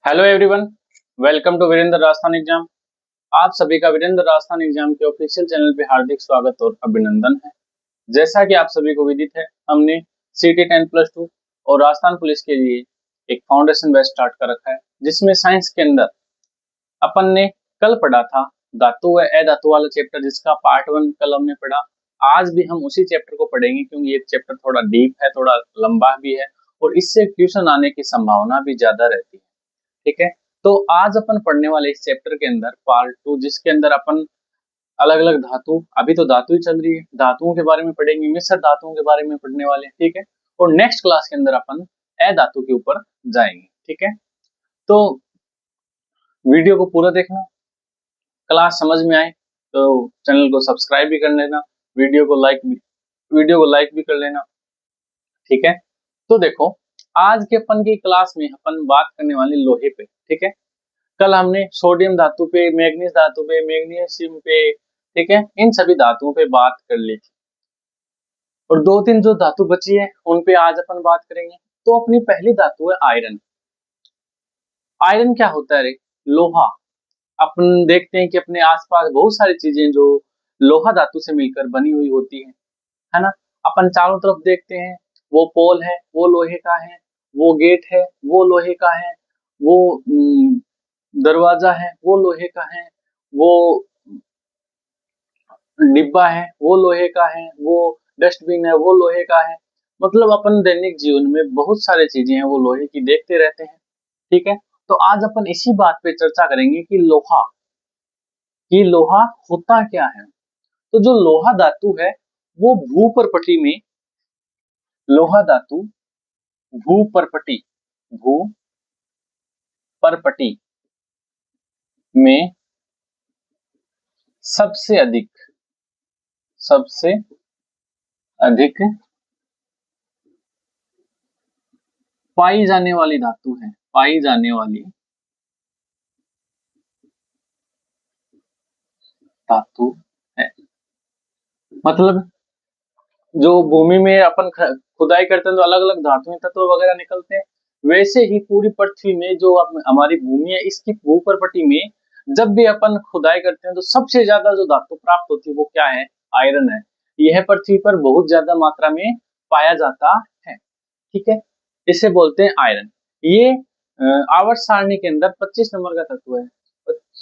Hello everyone, welcome to Virendra Rajasthan exam. आप सभी का वीरेंद्र राजस्थान एग्जाम के ऑफिशियल चैनल पे हार्दिक स्वागत और अभिनंदन है। जैसा कि आप सभी को विदित है, हमने सीटी 10+2 और राजस्थान पुलिस के लिए एक फाउंडेशन बैच स्टार्ट कर रखा है, जिसमें साइंस के अंदर अपन ने कल पढ़ा था धातु व अधातु वाला चैप्टर, जिसका पार्ट 1 कल हमने पढ़ा। आज भी हम उसी चैप्टर को पढ़ेंगे, क्योंकि ये चैप्टर थोड़ा डीप है, थोड़ा लंबा भी है और इससे क्वेश्चन आने की संभावना भी ज्यादा रहती है। ठीक है, तो आज अपन पढ़ने वाले इस चैप्टर के अंदर पार्ट 2, जिसके अंदर अपन अलग अलग धातु, अभी तो धातु ही चल रही है, धातुओं के बारे में पढ़ेंगे, मिश्र धातुओं के बारे में पढ़ने वाले हैं। ठीक है, और नेक्स्ट क्लास के अंदर अपन अधातु के ऊपर जाएंगे। ठीक है, तो वीडियो को पूरा देखना, क्लास समझ में आए तो चैनल को सब्सक्राइब भी कर लेना, वीडियो को लाइक भी कर लेना। ठीक है, तो देखो, आज के अपन की क्लास में अपन बात करने वाले लोहे पे। ठीक है, कल हमने सोडियम धातु पे, मैग्नीज धातु पे, मैग्नीशियम पे, ठीक है, इन सभी धातुओं पे बात कर ली थी और 2-3 जो धातु बची है उन पे आज अपन बात करेंगे। तो अपनी पहली धातु है आयरन। आयरन क्या होता है रे? लोहा। अपन देखते हैं कि अपने आसपास बहुत सारी चीजें जो लोहा धातु से मिलकर बनी हुई होती है ना। अपन चारों तरफ देखते हैं, वो पोल है वो लोहे का है, वो गेट है वो लोहे का है, वो दरवाजा है वो लोहे का है, वो डिब्बा है वो लोहे का है, वो डस्टबिन है वो लोहे का है। मतलब अपन दैनिक जीवन में बहुत सारी चीजें हैं वो लोहे की देखते रहते हैं। ठीक है, तो आज अपन इसी बात पे चर्चा करेंगे कि लोहा होता क्या है। तो जो लोहा धातु है वो भूपर्पटी में, लोहा धातु भूपर्पटी भूपर्पटी में सबसे अधिक पाई जाने वाली धातु है, पाई जाने वाली धातु है। मतलब जो भूमि में अपन खुदाई करते हैं तो अलग अलग धातुएं तत्व वगैरह निकलते हैं, वैसे ही पूरी पृथ्वी में जो हमारी भूमि है, इसकी भूपर्पटी में जब भी अपन खुदाई करते हैं तो सबसे ज्यादा जो धातु प्राप्त होती है वो क्या है? आयरन है। यह पृथ्वी पर बहुत ज्यादा मात्रा में पाया जाता है। ठीक है, इसे बोलते हैं आयरन। ये आवर्त सारणी के अंदर 25 नंबर का तत्व है।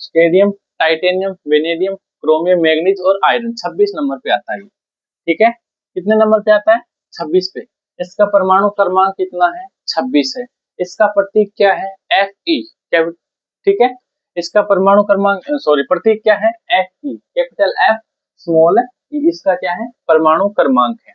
स्केडियम, टाइटेनियम, वेनेडियम, क्रोमियम, मैग्नीज और आयरन 26 नंबर पे आता है। ठीक है, कितने नंबर पे आता है? 26 पे। इसका परमाणु क्रमांक कितना है? 26 है। इसका प्रतीक क्या है? Fe। ठीक है, इसका परमाणु क्रमांक प्रतीक क्या है? Fe, capital F small e, इसका क्या है? परमाणु क्रमांक है।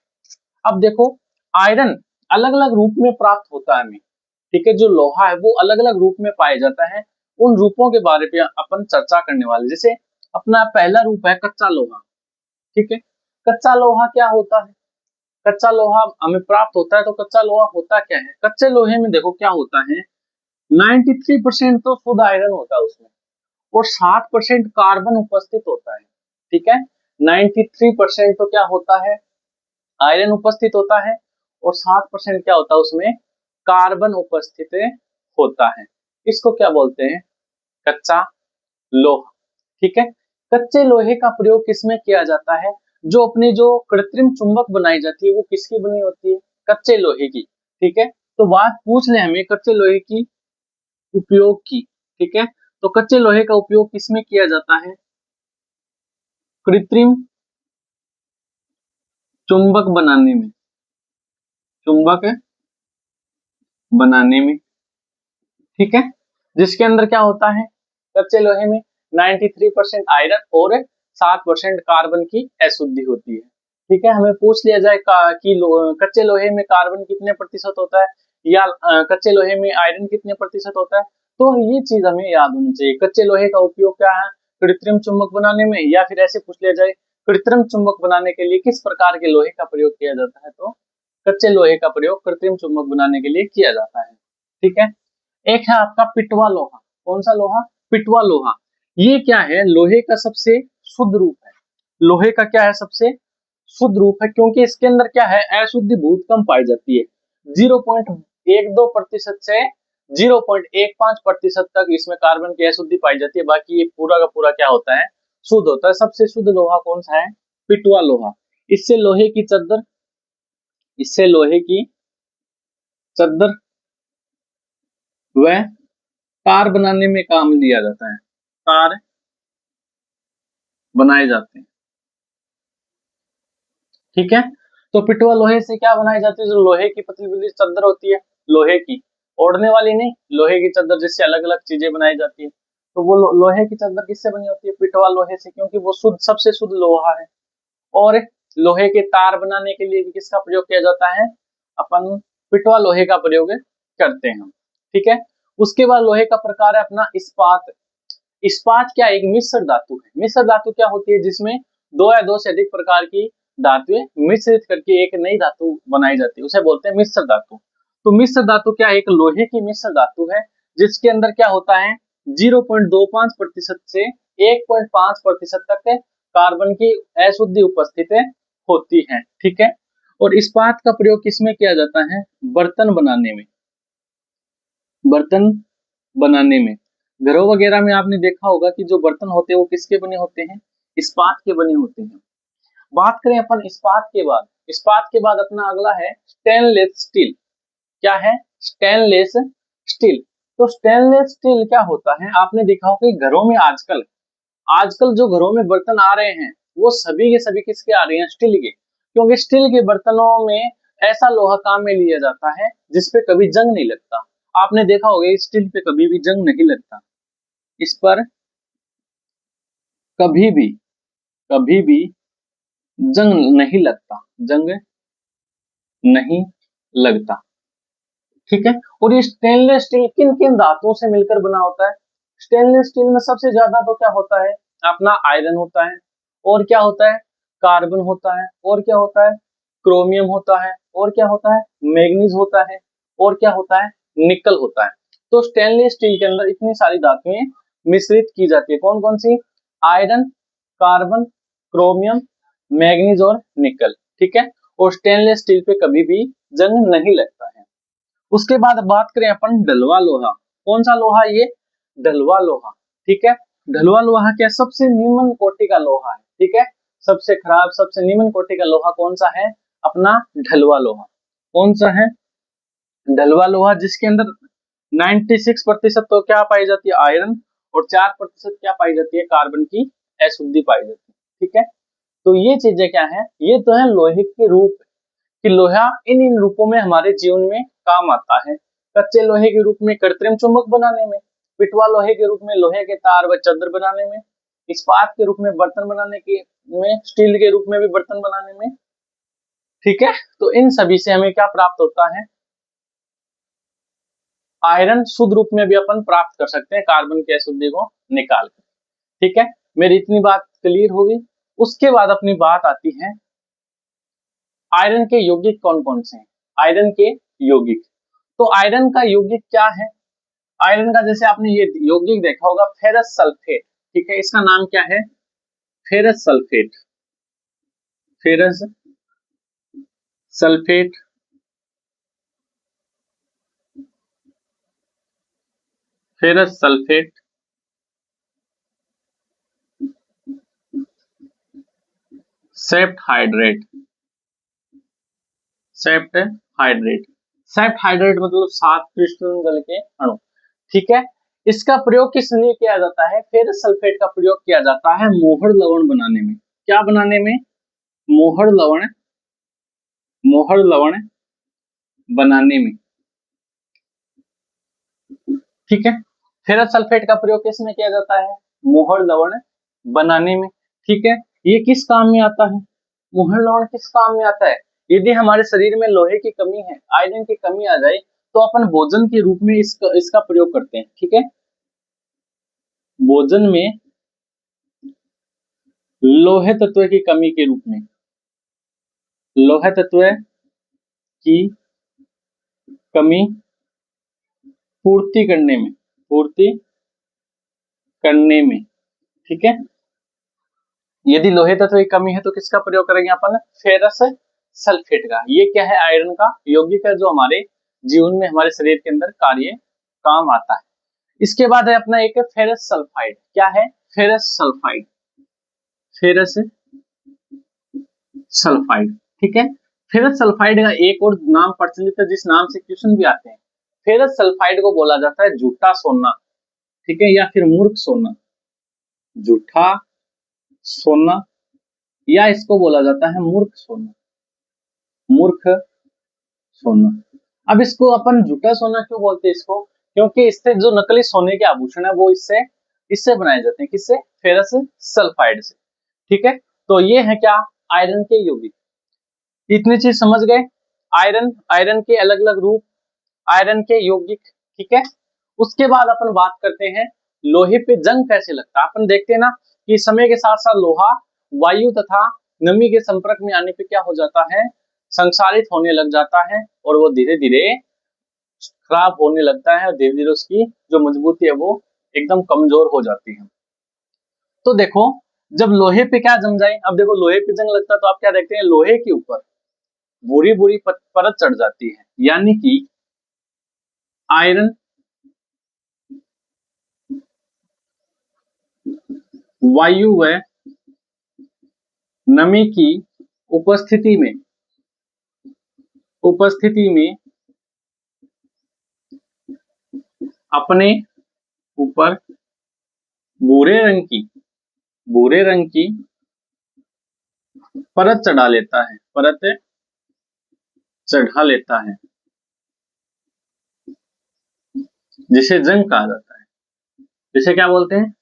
अब देखो, आयरन अलग अलग रूप में प्राप्त होता है हमें। ठीक है, जो लोहा है वो अलग अलग रूप में पाया जाता है। उन रूपों के बारे में अपन चर्चा करने वाले। जैसे अपना पहला रूप है कच्चा लोहा। ठीक है, कच्चा लोहा क्या होता है? कच्चा लोहा हमें प्राप्त होता है, तो कच्चा लोहा होता क्या है? कच्चे लोहे में देखो क्या होता है, 93% तो शुद्ध आयरन होता है उसमें, और 7% कार्बन उपस्थित होता है। ठीक है, 93% तो क्या होता है? आयरन उपस्थित होता है, और 7% क्या होता है उसमें? कार्बन उपस्थित होता है। इसको क्या बोलते हैं? कच्चा लोहा। ठीक है, कच्चे लोहे का प्रयोग किसमें किया जाता है? जो अपनी जो कृत्रिम चुंबक बनाई जाती है वो किसकी बनी होती है? कच्चे लोहे की। ठीक है, तो बात पूछ ले हमें कच्चे लोहे की उपयोग की। ठीक है, तो कच्चे लोहे का उपयोग किसमें किया जाता है? कृत्रिम चुंबक बनाने में, चुंबक बनाने में। ठीक है, जिसके अंदर क्या होता है? कच्चे लोहे में 93% आयरन और 7% कार्बन की अशुद्धि होती है। ठीक है, हमें पूछ लिया जाए कि कच्चे लोहे में कार्बन कितने प्रतिशत होता है, या कच्चे लोहे में आयरन कितने प्रतिशत होता है, तो ये चीज हमें याद होनी चाहिए। कच्चे लोहे का उपयोग क्या है? कृत्रिम चुंबक बनाने में। या फिर ऐसे पूछ लिया जाए, कृत्रिम चुंबक बनाने के लिए किस प्रकार के लोहे का प्रयोग किया जाता है, तो कच्चे लोहे का प्रयोग कृत्रिम चुंबक बनाने के लिए किया जाता है। ठीक है, एक है आपका पिटवा लोहा। कौन सा लोहा? पिटवा लोहा। ये क्या है? लोहे का सबसे शुद्ध रूप है। लोहे का क्या है? सबसे शुद्ध रूप है, क्योंकि इसके अंदर क्या है? अशुद्धि बहुत कम पाई जाती है, 0.12% से 0.15% तक इसमें कार्बन की अशुद्धि पाई जाती है। बाकी ये पूरा का पूरा क्या होता है, शुद्ध होता है। सबसे शुद्ध लोहा कौन सा है, पिटवा लोहा। इससे लोहे की चद्दर, इससे लोहे की चद्दर व कार बनाने में काम लिया जाता है, कार बनाए जाते हैं। ठीक है, तो पिटवा लोहे से क्या बनाई जाती है, जो लोहे की पतली पतली चद्दर होती है, लोहे की, ओढ़ने वाली नहीं, लोहे की चद्दर जिससे अलग अलग चीजें बनाई जाती है। तो वो लोहे की चद्दर किससे बनी होती है, पिटवा लोहे से, क्योंकि वो शुद्ध, सबसे शुद्ध लोहा है। और लोहे के तार बनाने के लिए भी किसका प्रयोग किया जाता है, अपन पिटवा लोहे का प्रयोग करते हैं। ठीक है, उसके बाद लोहे का प्रकार है अपना इस्पात। इस्पात क्या, एक मिश्र धातु है। मिश्र धातु क्या होती है, जिसमें दो या दो से अधिक प्रकार की धातुएं मिश्रित करके एक नई धातु बनाई जाती है, उसे बोलते हैं मिश्र धातु। तो मिश्र धातु क्या, एक लोहे की मिश्र धातु है, जिसके अंदर क्या होता है, 0.25% से 1.5% तक कार्बन की अशुद्धि उपस्थित होती है। ठीक है, और इस्पात का प्रयोग किसमें किया जाता है, बर्तन बनाने में, बर्तन बनाने में। घरों वगैरह में आपने देखा होगा कि जो बर्तन होते हैं वो किसके बने होते हैं, इस्पात के बने होते हैं। बात करें अपन इस्पात के बाद, इस्पात के बाद अपना अगला है स्टेनलेस स्टील। क्या है, स्टेनलेस स्टील। तो स्टेनलेस स्टील क्या होता है, आपने देखा होगा कि घरों में आजकल आजकल जो घरों में बर्तन आ रहे हैं वो सभी के सभी किसके आ रहे हैं, स्टील के। क्योंकि स्टील के बर्तनों में ऐसा लोहा काम में लिया जाता है जिसपे कभी जंग नहीं लगता। आपने देखा होगा स्टील पे कभी भी जंग नहीं लगता, इस पर कभी भी जंग नहीं लगता, जंग नहीं लगता। ठीक है, और ये स्टेनलेस स्टील किन किन धातुओं से मिलकर बना होता है, स्टेनलेस स्टील में सबसे ज्यादा तो क्या होता है, अपना आयरन होता है, और क्या होता है, कार्बन होता है, और क्या होता है, क्रोमियम होता है, और क्या होता है, मैग्नीज होता है, और क्या होता है, निकल होता है। तो स्टेनलेस स्टील के अंदर इतनी सारी धातुएं मिश्रित की जाती है, कौन कौन सी, आयरन, कार्बन, क्रोमियम, मैग्नीज और निकल। ठीक है, और स्टेनलेस स्टील पे कभी भी जंग नहीं लगता है। उसके बाद बात करें अपन ढलवा लोहा। कौन सा लोहा, ये ढलवा लोहा। ठीक है, ढलवा लोहा क्या, सबसे निम्न कोटि का लोहा है। ठीक है, सबसे खराब, सबसे निम्न कोटि का लोहा कौन सा है, अपना ढलवा लोहा। कौन सा है, ढलवा लोहा, जिसके अंदर 96% तो क्या पाई जाती है, आयरन, और 4% क्या पाई जाती है, कार्बन की अशुद्धि पाई जाती है। ठीक है, तो ये चीजें क्या है, ये तो है लोहे के रूप, कि लोहा इन इन रूपों में हमारे जीवन में काम आता है। कच्चे लोहे के रूप में कृत्रिम चुंबक बनाने में, पिटवा लोहे के रूप में लोहे के तार व चादर बनाने में, इस्पात के रूप में बर्तन बनाने के में, स्टील के रूप में भी बर्तन बनाने में। ठीक है, तो इन सभी से हमें क्या प्राप्त होता है, आयरन शुद्ध रूप में भी अपन प्राप्त कर सकते हैं कार्बन की अशुद्धि को निकाल कर। ठीक है, मेरी इतनी बात क्लियर होगी। उसके बाद अपनी बात आती है आयरन के यौगिक कौन कौन से हैं, आयरन के यौगिक। तो आयरन का यौगिक क्या है, आयरन का जैसे आपने ये यौगिक देखा होगा फेरस सल्फेट। ठीक है, इसका नाम क्या है, ferrous sulphate, ferrous sulphate, ferrous sulphate, sept hydrate, sept hydrate, sept hydrate मतलब 7 क्रिस्टलन जल के अणु। ठीक है, इसका प्रयोग किस लिए किया जाता है, फेरस सल्फेट का प्रयोग किया जाता है मोहर लवण बनाने में। क्या बनाने में, मोहर लवण, मोहर लवण बनाने में। ठीक है, फेरस सल्फेट का प्रयोग किस में किया जाता है, मोहर लवण बनाने में। ठीक है, ये किस काम में आता है, मोहर लवण किस काम में आता है, यदि हमारे शरीर में लोहे की कमी है, आयरन की कमी आ जाए, तो अपन भोजन के रूप में इसका प्रयोग करते हैं। ठीक है, भोजन में लोहे तत्व की कमी के रूप में, लोहे तत्व की कमी पूर्ति करने में, पूर्ति करने में। ठीक है, यदि लोहे तत्व की कमी है तो किसका प्रयोग करेंगे अपन, फेरस सल्फेट का। ये क्या है, आयरन का यौगिक है, जो हमारे जीवन में, हमारे शरीर के अंदर कार्य काम आता है। इसके बाद है अपना एक फेरस सल्फाइड। क्या है? Ferrous sulphide, ferrous sulphide. ठीक है, फेरस सल्फाइड का एक और नाम प्रचलित है जिस नाम से क्वेश्चन भी आते हैं। फेरस सल्फाइड को बोला जाता है झूठा सोना, ठीक है, या फिर मूर्ख सोना, झूठा सोना, या इसको बोला जाता है मूर्ख सोना, मूर्ख सोना। अब इसको अपन झूठा सोना क्यों बोलते हैं इसको? क्योंकि इससे जो नकली सोने के आभूषण है वो इससे इससे बनाए जाते हैं। किससे? फेरस सल्फाइड से। ठीक है, तो ये है क्या? आयरन के यौगिक। इतनी चीज समझ गए? आयरन, आयरन के अलग अलग रूप, आयरन के यौगिक। ठीक है, उसके बाद अपन बात करते हैं लोहे पे जंग कैसे लगता है। अपन देखते हैं ना कि समय के साथ साथ लोहा वायु तथा नमी के संपर्क में आने पे क्या हो जाता है? संक्षारित होने लग जाता है और वो धीरे धीरे खराब होने लगता है और धीरे धीरे उसकी जो मजबूती है वो एकदम कमजोर हो जाती है। तो देखो, जब लोहे पे क्या जम जाए, अब देखो लोहे पे जंग लगता है तो आप क्या देखते हैं? लोहे के ऊपर बुरी बुरी परत चढ़ जाती है, यानी कि आयरन, वायु व नमी की उपस्थिति में अपने ऊपर भूरे रंग की परत चढ़ा लेता है, परत चढ़ा लेता है, जिसे जंग कहा जाता है। जिसे क्या बोलते हैं?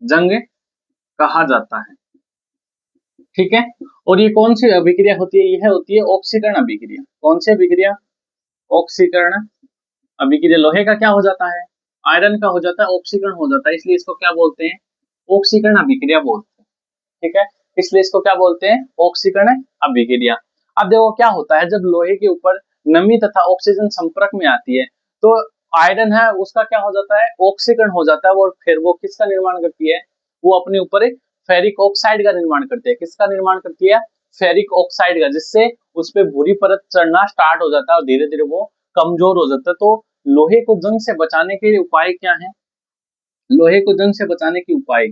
जंग कहा जाता है। ठीक है, और ये कौन सी अभिक्रिया होती है? यह होती है ऑक्सीकरण अभिक्रिया। कौन सी अभिक्रिया? ऑक्सीकरण अभिक्रिया। लोहे का क्या हो जाता है? आयरन का हो जाता है ऑक्सीकरण हो जाता है, इसलिए इसको क्या बोलते हैं? ऑक्सीकरण अभिक्रिया बोलते हैं। ठीक है, इसलिए इसको क्या बोलते हैं? ऑक्सीकरण अभिक्रिया। अब देखो क्या होता है, जब लोहे के ऊपर नमी तथा ऑक्सीजन संपर्क में आती है तो आयरन है उसका क्या हो जाता है? ऑक्सीकरण हो जाता है, और फिर वो किसका निर्माण करती है? वो अपने ऊपर एक फेरिक ऑक्साइड का निर्माण करती है। किसका निर्माण करती है? फेरिक ऑक्साइड का, जिससे उस पर भूरी परत चढ़ना स्टार्ट हो जाता है और धीरे धीरे वो कमजोर हो जाता है। तो लोहे को जंग से बचाने के उपाय क्या है? लोहे को जंग से बचाने के उपाय,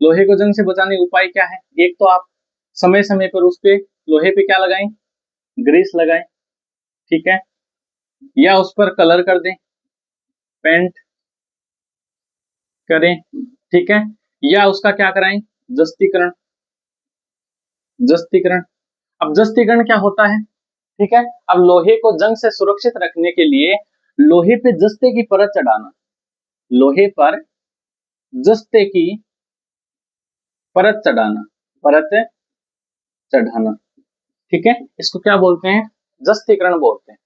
लोहे को जंग से बचाने के उपाय क्या है? एक तो आप समय समय पर उस पे लोहे पे क्या लगाएं? ग्रीस लगाएं। ठीक है, या उस पर कलर कर दें, पेंट करें। ठीक है, या उसका क्या कराएं? जस्तीकरण, जस्तीकरण। अब जस्तीकरण क्या होता है? ठीक है, अब लोहे को जंग से सुरक्षित रखने के लिए लोहे पे जस्ते की परत चढ़ाना, लोहे पर जस्ते की परत चढ़ाना, परत चढ़ाना। ठीक है, इसको क्या बोलते हैं? जस्तीकरण बोलते हैं।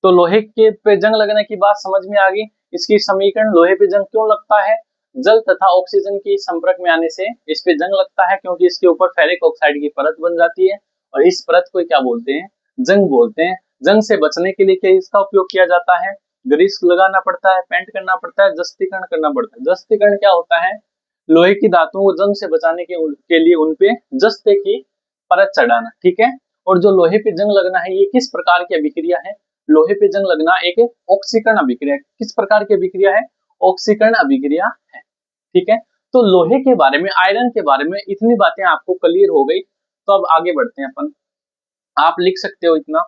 तो लोहे के पे जंग लगने की बात समझ में आ गई। इसकी समीकरण, लोहे पे जंग क्यों लगता है? जल तथा ऑक्सीजन की संपर्क में आने से इस पे जंग लगता है, क्योंकि इसके ऊपर फेरिक ऑक्साइड की परत बन जाती है और इस परत को क्या बोलते हैं? जंग बोलते हैं। जंग से बचने के लिए क्या इसका उपयोग किया जाता है? ग्रीस लगाना पड़ता है, पेंट करना पड़ता है, जस्तीकरण करना पड़ता है। जस्तीकरण क्या होता है? लोहे की धातुओं को जंग से बचाने के लिए उनपे जस्ते की परत चढ़ाना। ठीक है, और जो लोहे पे जंग लगना है ये किस प्रकार की अभिक्रिया है? लोहे पे जंग लगना एक ऑक्सीकरण अभिक्रिया। किस प्रकार की अभिक्रिया है? ऑक्सीकरण अभिक्रिया है। ठीक है, तो लोहे के बारे में, आयरन के बारे में इतनी बातें आपको क्लियर हो गई। तो अब आगे बढ़ते हैं अपन। आप लिख सकते हो इतना।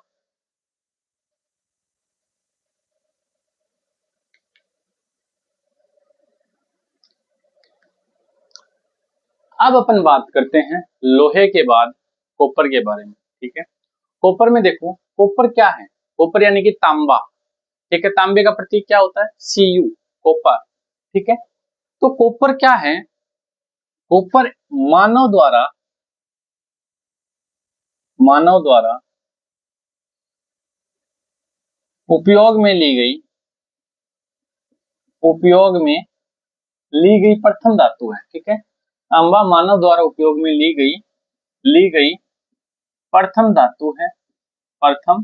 अब अपन बात करते हैं लोहे के बाद कॉपर के बारे में। ठीक है, कॉपर में देखो, कॉपर क्या है? कॉपर यानी कि तांबा। ठीक है, तांबे का प्रतीक क्या होता है? Cu, copper. ठीक है, तो कॉपर क्या है? कॉपर मानव द्वारा उपयोग में ली गई प्रथम धातु है। ठीक है, तांबा मानव द्वारा उपयोग में ली गई प्रथम धातु है, प्रथम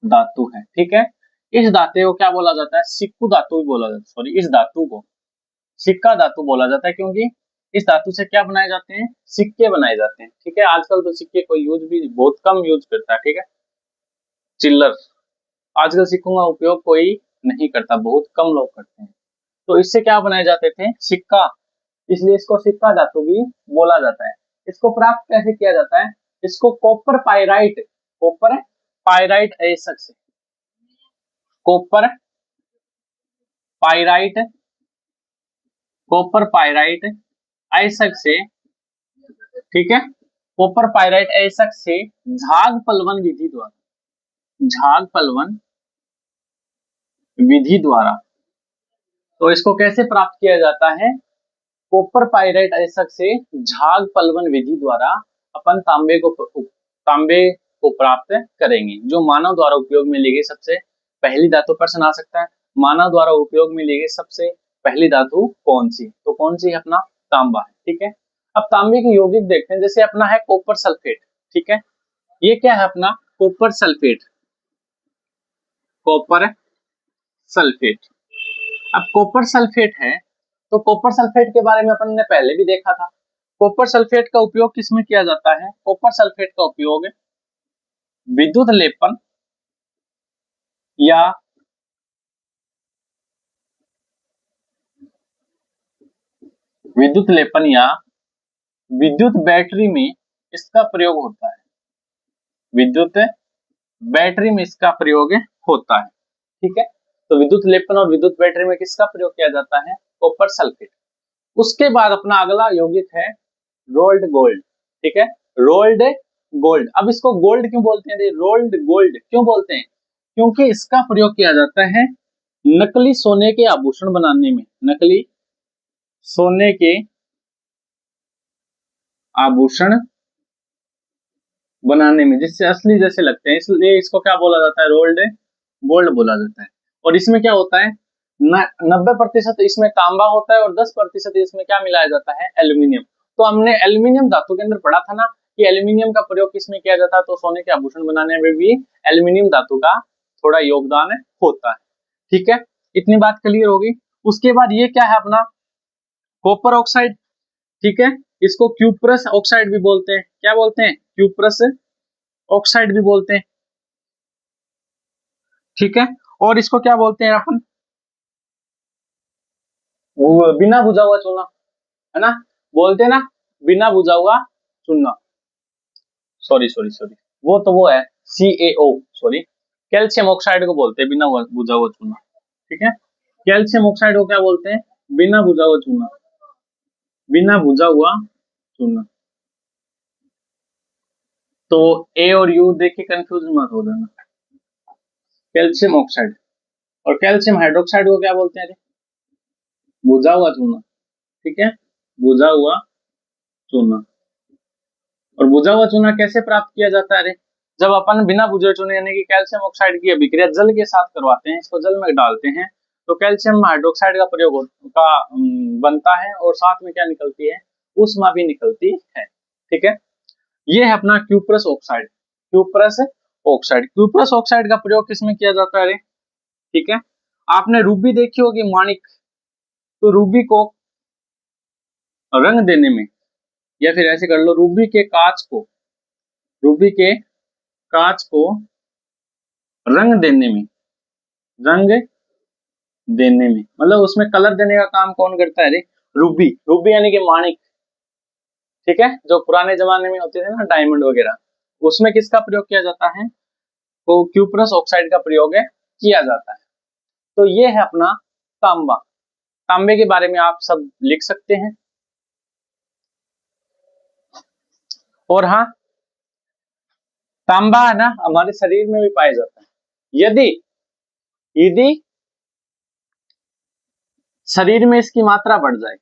धातु है। ठीक है, इस धातु को क्या बोला जाता है? सिक्कू धातु भी बोला जाता है। सॉरी, इस धातु को सिक्का धातु बोला जाता है, क्योंकि इस धातु से क्या बनाए जाते हैं? सिक्के बनाए जाते हैं। ठीक है, आजकल तो सिक्के कोई यूज भी बहुत कम यूज करता है। ठीक है, चिल्लर, आजकल सिक्कों का उपयोग कोई नहीं करता, बहुत कम लोग करते हैं। तो इससे क्या बनाए जाते थे? सिक्का। इसलिए इसको सिक्का धातु भी बोला जाता है। इसको प्राप्त कैसे किया जाता है? इसको कॉपर पाइराइट ऐसक से, कॉपर पाइराइट कॉपर पाइराइट ऐसक से, ठीक है, कॉपर पाइराइट ऐसक से झाग पलवन विधि द्वारा, झाग पलवन विधि द्वारा। तो इसको कैसे प्राप्त किया जाता है? कॉपर पाइराइट ऐसक से झाग पलवन विधि द्वारा अपन तांबे को प्राप्त करेंगे। जो मानव द्वारा उपयोग में ली गई सबसे पहली धातु, प्रश्न आ सकता है मानव द्वारा उपयोग में ली गई सबसे पहली धातु कौन सी? तो कौन सी है? अपना तांबा है। ठीक है, अब तांबे के यौगिक देखते हैं। जैसे अपना है कॉपर सल्फेट, ठीक है, ये क्या है अपना? Copper sulphate, copper sulphate. अब कॉपर सल्फेट है, तो कॉपर सल्फेट के बारे में अपन ने पहले भी देखा था। कॉपर सल्फेट का उपयोग किसमें किया जाता है? कॉपर सल्फेट का उपयोग विद्युत लेपन या विद्युत बैटरी में इसका प्रयोग होता है। विद्युत बैटरी में इसका प्रयोग होता है। ठीक है, तो विद्युत लेपन और विद्युत बैटरी में किसका प्रयोग किया जाता है? Copper sulphate. उसके बाद अपना अगला यौगिक है रोल्ड गोल्ड। ठीक है, रोल्ड गोल्ड। अब इसको गोल्ड क्यों बोलते हैं? रोल्ड गोल्ड क्यों बोलते हैं? क्योंकि इसका प्रयोग किया जाता है नकली सोने के आभूषण बनाने में, नकली सोने के आभूषण बनाने में, जिससे असली जैसे लगते हैं, इसलिए इसको क्या बोला जाता है? रोल्ड गोल्ड बोला जाता है। और इसमें क्या होता है? 90% इसमें तांबा होता है और 10% इसमें क्या मिलाया जाता है? एल्यूमिनियम। तो हमने एल्यूमिनियम धातु के अंदर पढ़ा था ना कि एल्यूमिनियम का प्रयोग किसमें किया जाता है? तो सोने के आभूषण बनाने में भी एल्यूमिनियम धातु का थोड़ा योगदान होता है। ठीक है, इतनी बात क्लियर होगी। उसके बाद ये क्या है अपना? Copper oxide. ठीक है, इसको क्यूप्रस ऑक्साइड भी बोलते हैं। क्या बोलते हैं? क्यूप्रस ऑक्साइड भी बोलते हैं। ठीक है, और इसको क्या बोलते हैं अपन? वो बिना बुझा हुआ चूना, है ना, बोलते हैं ना, बिना बुझा हुआ चूना। सॉरी सॉरी सॉरी, वो है CaO, सॉरी, कैल्शियम ऑक्साइड को बोलते हैं बिना बुझा हुआ चूना। ठीक है, कैल्शियम ऑक्साइड को क्या बोलते हैं? बिना बुझा हुआ चूना, बिना बुझा हुआ चूना। तो ए और यू देख के कंफ्यूज मत हो जाना। कैल्शियम ऑक्साइड और कैल्शियम हाइड्रोक्साइड को क्या बोलते हैं? बुझा हुआ चूना। ठीक है, बुझा हुआ चूना। और बुझा हुआ चूना कैसे प्राप्त किया जाता है? जब अपन बिना बुझे चूने यानी कि कैल्शियम ऑक्साइड की अभिक्रिया जल के साथ करवाते हैं, इसको जल में डालते हैं, तो कैल्शियम हाइड्रोक्साइड का प्रयोग बनता है और साथ में क्या निकलती है? ऊष्मा भी निकलती है। ठीक है, ये है अपना क्यूप्रस ऑक्साइड। क्यूप्रस ऑक्साइड का प्रयोग किसमें किया जाता है? ठीक है, आपने रूबी देखी होगी, माणिक। तो रूबी को रंग देने में, या फिर ऐसे कर लो, रूबी के कांच को रंग देने में मतलब उसमें कलर देने का काम कौन करता है? रूबी यानी कि माणिक। ठीक है, जो पुराने जमाने में होते थे ना, डायमंड वगैरह, उसमें किसका प्रयोग किया जाता है? तो क्यूप्रस ऑक्साइड का प्रयोग किया जाता है। तो ये है अपना तांबा। तांबे के बारे में आप सब लिख सकते हैं। और हाँ, तांबा है ना, हमारे शरीर में भी पाया जाता है। यदि यदि शरीर में इसकी मात्रा बढ़ जाए,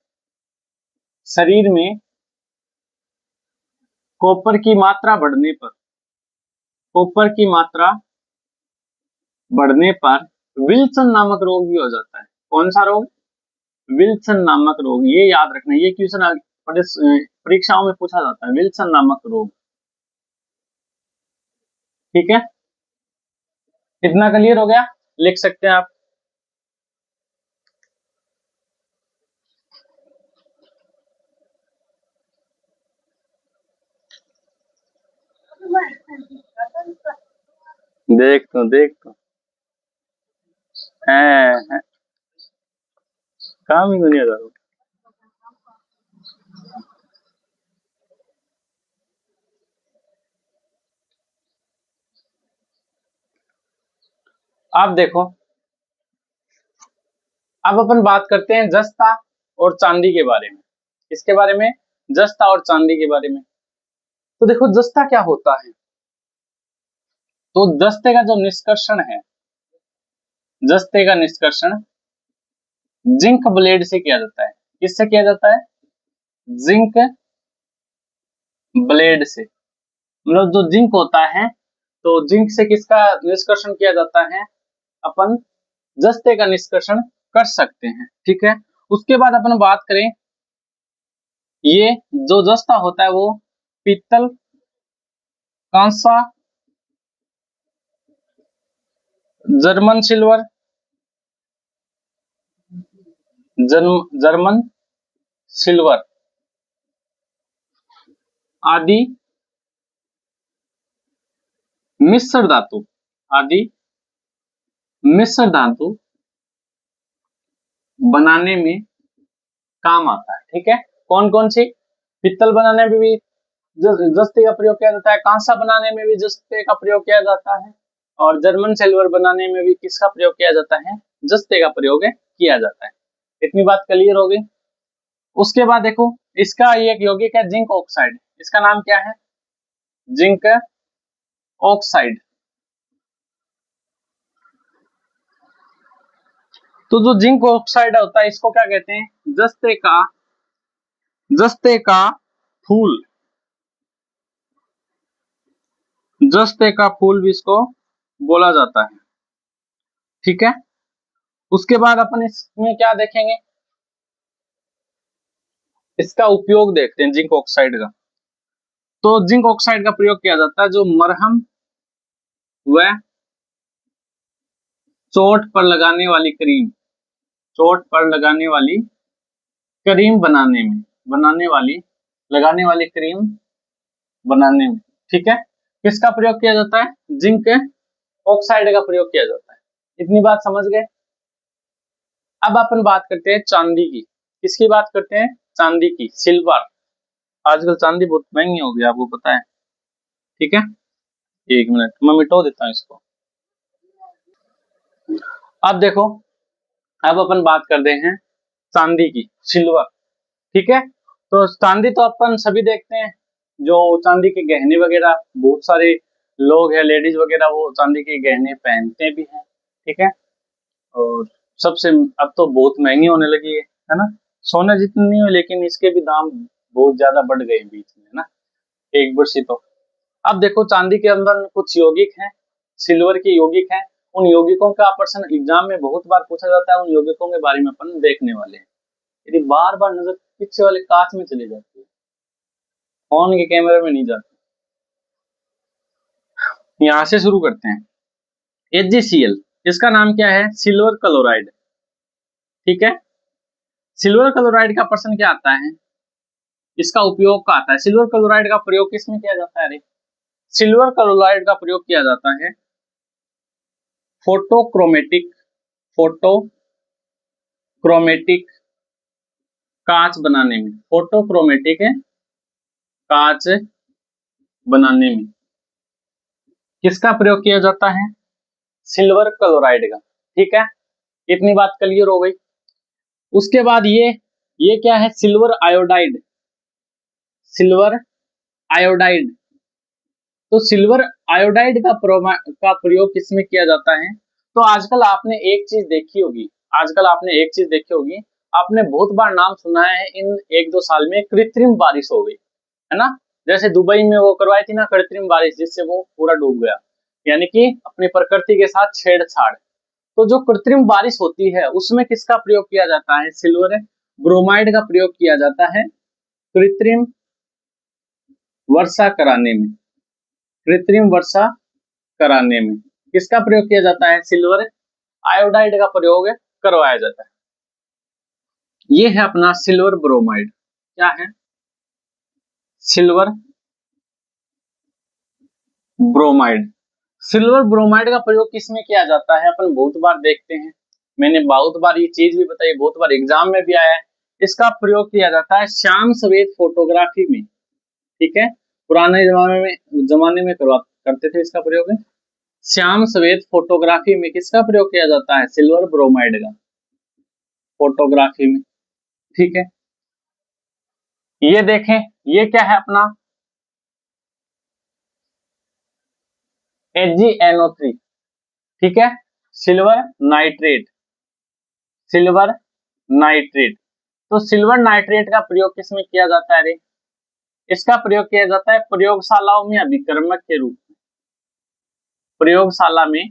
शरीर में कॉपर की मात्रा बढ़ने पर, कॉपर की मात्रा बढ़ने पर विल्सन नामक रोग भी हो जाता है। कौन सा रोग? विल्सन नामक रोग। ये याद रखना, ये क्वेश्चन परीक्षाओं में पूछा जाता है, विल्सन नामक रोग। ठीक है, इतना क्लियर हो गया? लिख सकते हैं आप। देख तो है काम ही दुनिया दारू। आप देखो, अब अपन बात करते हैं जस्ता और चांदी के बारे में। इसके बारे में, जस्ता और चांदी के बारे में। तो देखो जस्ता क्या होता है। तो जस्ते का जो निष्कर्षण है, जस्ते का निष्कर्षण जिंक ब्लेड से किया जाता है। किससे किया जाता है? जिंक ब्लेड से। मतलब जो जिंक होता है, तो जिंक से किसका निष्कर्षण किया जाता है? अपन जस्ते का निष्कर्षण कर सकते हैं। ठीक है। उसके बाद अपन बात करें, ये जो जस्ता होता है वो पीतल, कांसा, जर्मन सिल्वर, जर्मन सिल्वर आदि मिश्र धातु, आदि मिश्र धातु बनाने में काम आता है। ठीक है। कौन कौन सी? पित्तल बनाने में भी जस्ते का प्रयोग किया जाता है, कांसा बनाने में भी जस्ते का प्रयोग किया जाता है, और जर्मन सिल्वर बनाने में भी किसका प्रयोग किया जाता है? जस्ते का प्रयोग किया जाता है। इतनी बात क्लियर हो गई। उसके बाद देखो, इसका एक यौगिक है जिंक ऑक्साइड। इसका नाम क्या है? Zinc oxide. तो जो जिंक ऑक्साइड होता है, इसको क्या कहते हैं? जस्ते का फूल, जस्ते का फूल भी इसको बोला जाता है। ठीक है। उसके बाद अपन इसमें क्या देखेंगे, इसका उपयोग देखते हैं जिंक ऑक्साइड का। तो जिंक ऑक्साइड का प्रयोग किया जाता है जो मरहम व चोट पर लगाने वाली क्रीम, चोट पर लगाने वाली क्रीम लगाने वाली क्रीम बनाने में। ठीक है। किसका प्रयोग किया जाता है? जिंक ऑक्साइड का प्रयोग किया जाता है। इतनी बात समझ गए। अब अपन बात करते हैं चांदी की। किसकी बात करते हैं? चांदी की, सिल्वर। आजकल चांदी बहुत महंगी हो गई, आपको पता है। ठीक है। एक मिनट, मैं मिटा देता हूँ इसको। अब देखो, अब अपन बात करते हैं चांदी की, सिल्वर। ठीक है। तो चांदी तो अपन सभी देखते हैं, जो चांदी के गहने वगैरह, बहुत सारे लोग हैं, लेडीज वगैरह, वो चांदी के गहने पहनते भी हैं। ठीक है। और सबसे अब तो बहुत महंगी होने लगी है ना। सोने जितनी नहीं है, लेकिन इसके भी दाम बहुत ज्यादा बढ़ गए हैं बीच में, है ना, एक वर्ष ही तो। अब देखो, चांदी के अंदर कुछ यौगिक हैं, सिल्वर के यौगिक हैं। उन यौगिकों का प्रश्न एग्जाम में बहुत बार पूछा जाता है। उन यौगिकों के बारे में अपन देखने वाले हैं। यदि बार बार नजर पीछे वाले कांच में चली जाती है, फोन के कैमरे में नहीं जाती। यहां से शुरू करते हैं। HgCl, इसका नाम क्या है? Silver chloride. ठीक है। सिल्वर क्लोराइड का प्रश्न क्या आता है? इसका उपयोग का आता है। सिल्वर क्लोराइड का प्रयोग किसमें किया जाता है? अरे, सिल्वर क्लोराइड का प्रयोग किया जाता है फोटोक्रोमेटिक, फोटोक्रोमेटिक कांच बनाने में। फोटोक्रोमेटिक कांच बनाने में किसका प्रयोग किया जाता है? सिल्वर क्लोराइड का। ठीक है। इतनी बात क्लियर हो गई। उसके बाद ये क्या है? Silver iodide, silver iodide. तो सिल्वर आयोडाइड का प्रयोग किसमें किया जाता है? तो आजकल आपने एक चीज देखी होगी, आपने बहुत बार नाम सुना है, इन एक दो साल में कृत्रिम बारिश हो गई, है ना। जैसे दुबई में वो करवाई थी ना कृत्रिम बारिश, जिससे वो पूरा डूब गया, यानी कि अपनी प्रकृति के साथ छेड़छाड़। तो जो कृत्रिम बारिश होती है, उसमें किसका प्रयोग किया जाता है? सिल्वर ब्रोमाइड का प्रयोग किया जाता है कृत्रिम वर्षा कराने में। कृत्रिम वर्षा कराने में किसका प्रयोग किया जाता है? सिल्वर आयोडाइड का प्रयोग करवाया जाता है। ये है अपना सिल्वर ब्रोमाइड। क्या है? Silver bromide. सिल्वर ब्रोमाइड का प्रयोग किसमें किया जाता है? अपन बहुत बार देखते हैं, मैंने बहुत बार ये चीज भी बताई, बहुत बार एग्जाम में भी आया है। इसका प्रयोग किया जाता है श्याम सफेद फोटोग्राफी में, ठीक है। पुराने जमाने में करते थे इसका प्रयोग। श्याम सफेद फोटोग्राफी में किसका प्रयोग किया जाता है? सिल्वर ब्रोमाइड का, फोटोग्राफी में, ठीक है। ये देखें, ये क्या है अपना AgNO3, ठीक है, सिल्वर नाइट्रेट, सिल्वर नाइट्रेट। तो सिल्वर नाइट्रेट का प्रयोग किसमें किया जाता है रे? इसका प्रयोग किया जाता है प्रयोगशालाओं में अभिकर्मक के रूप में, प्रयोगशाला में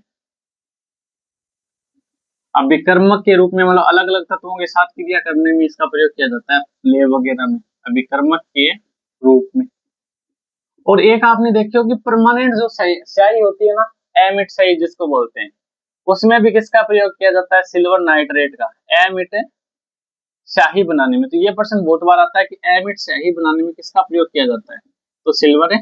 अभिकर्मक के रूप में, मतलब अलग अलग तत्वों के साथ क्रिया करने में इसका प्रयोग किया जाता है, लैब वगैरह में अभिकर्मक के रूप में। और एक आपने देखी होगी परमानेंट जो स्याही होती है ना, एमिट स्याही जिसको बोलते हैं, उसमें भी किसका प्रयोग किया जाता है? सिल्वर नाइट्रेट का, एमिट स्याही बनाने में। तो ये प्रश्न बहुत बार आता है कि एमिट स्याही बनाने में किसका प्रयोग किया जाता है? तो सिल्वर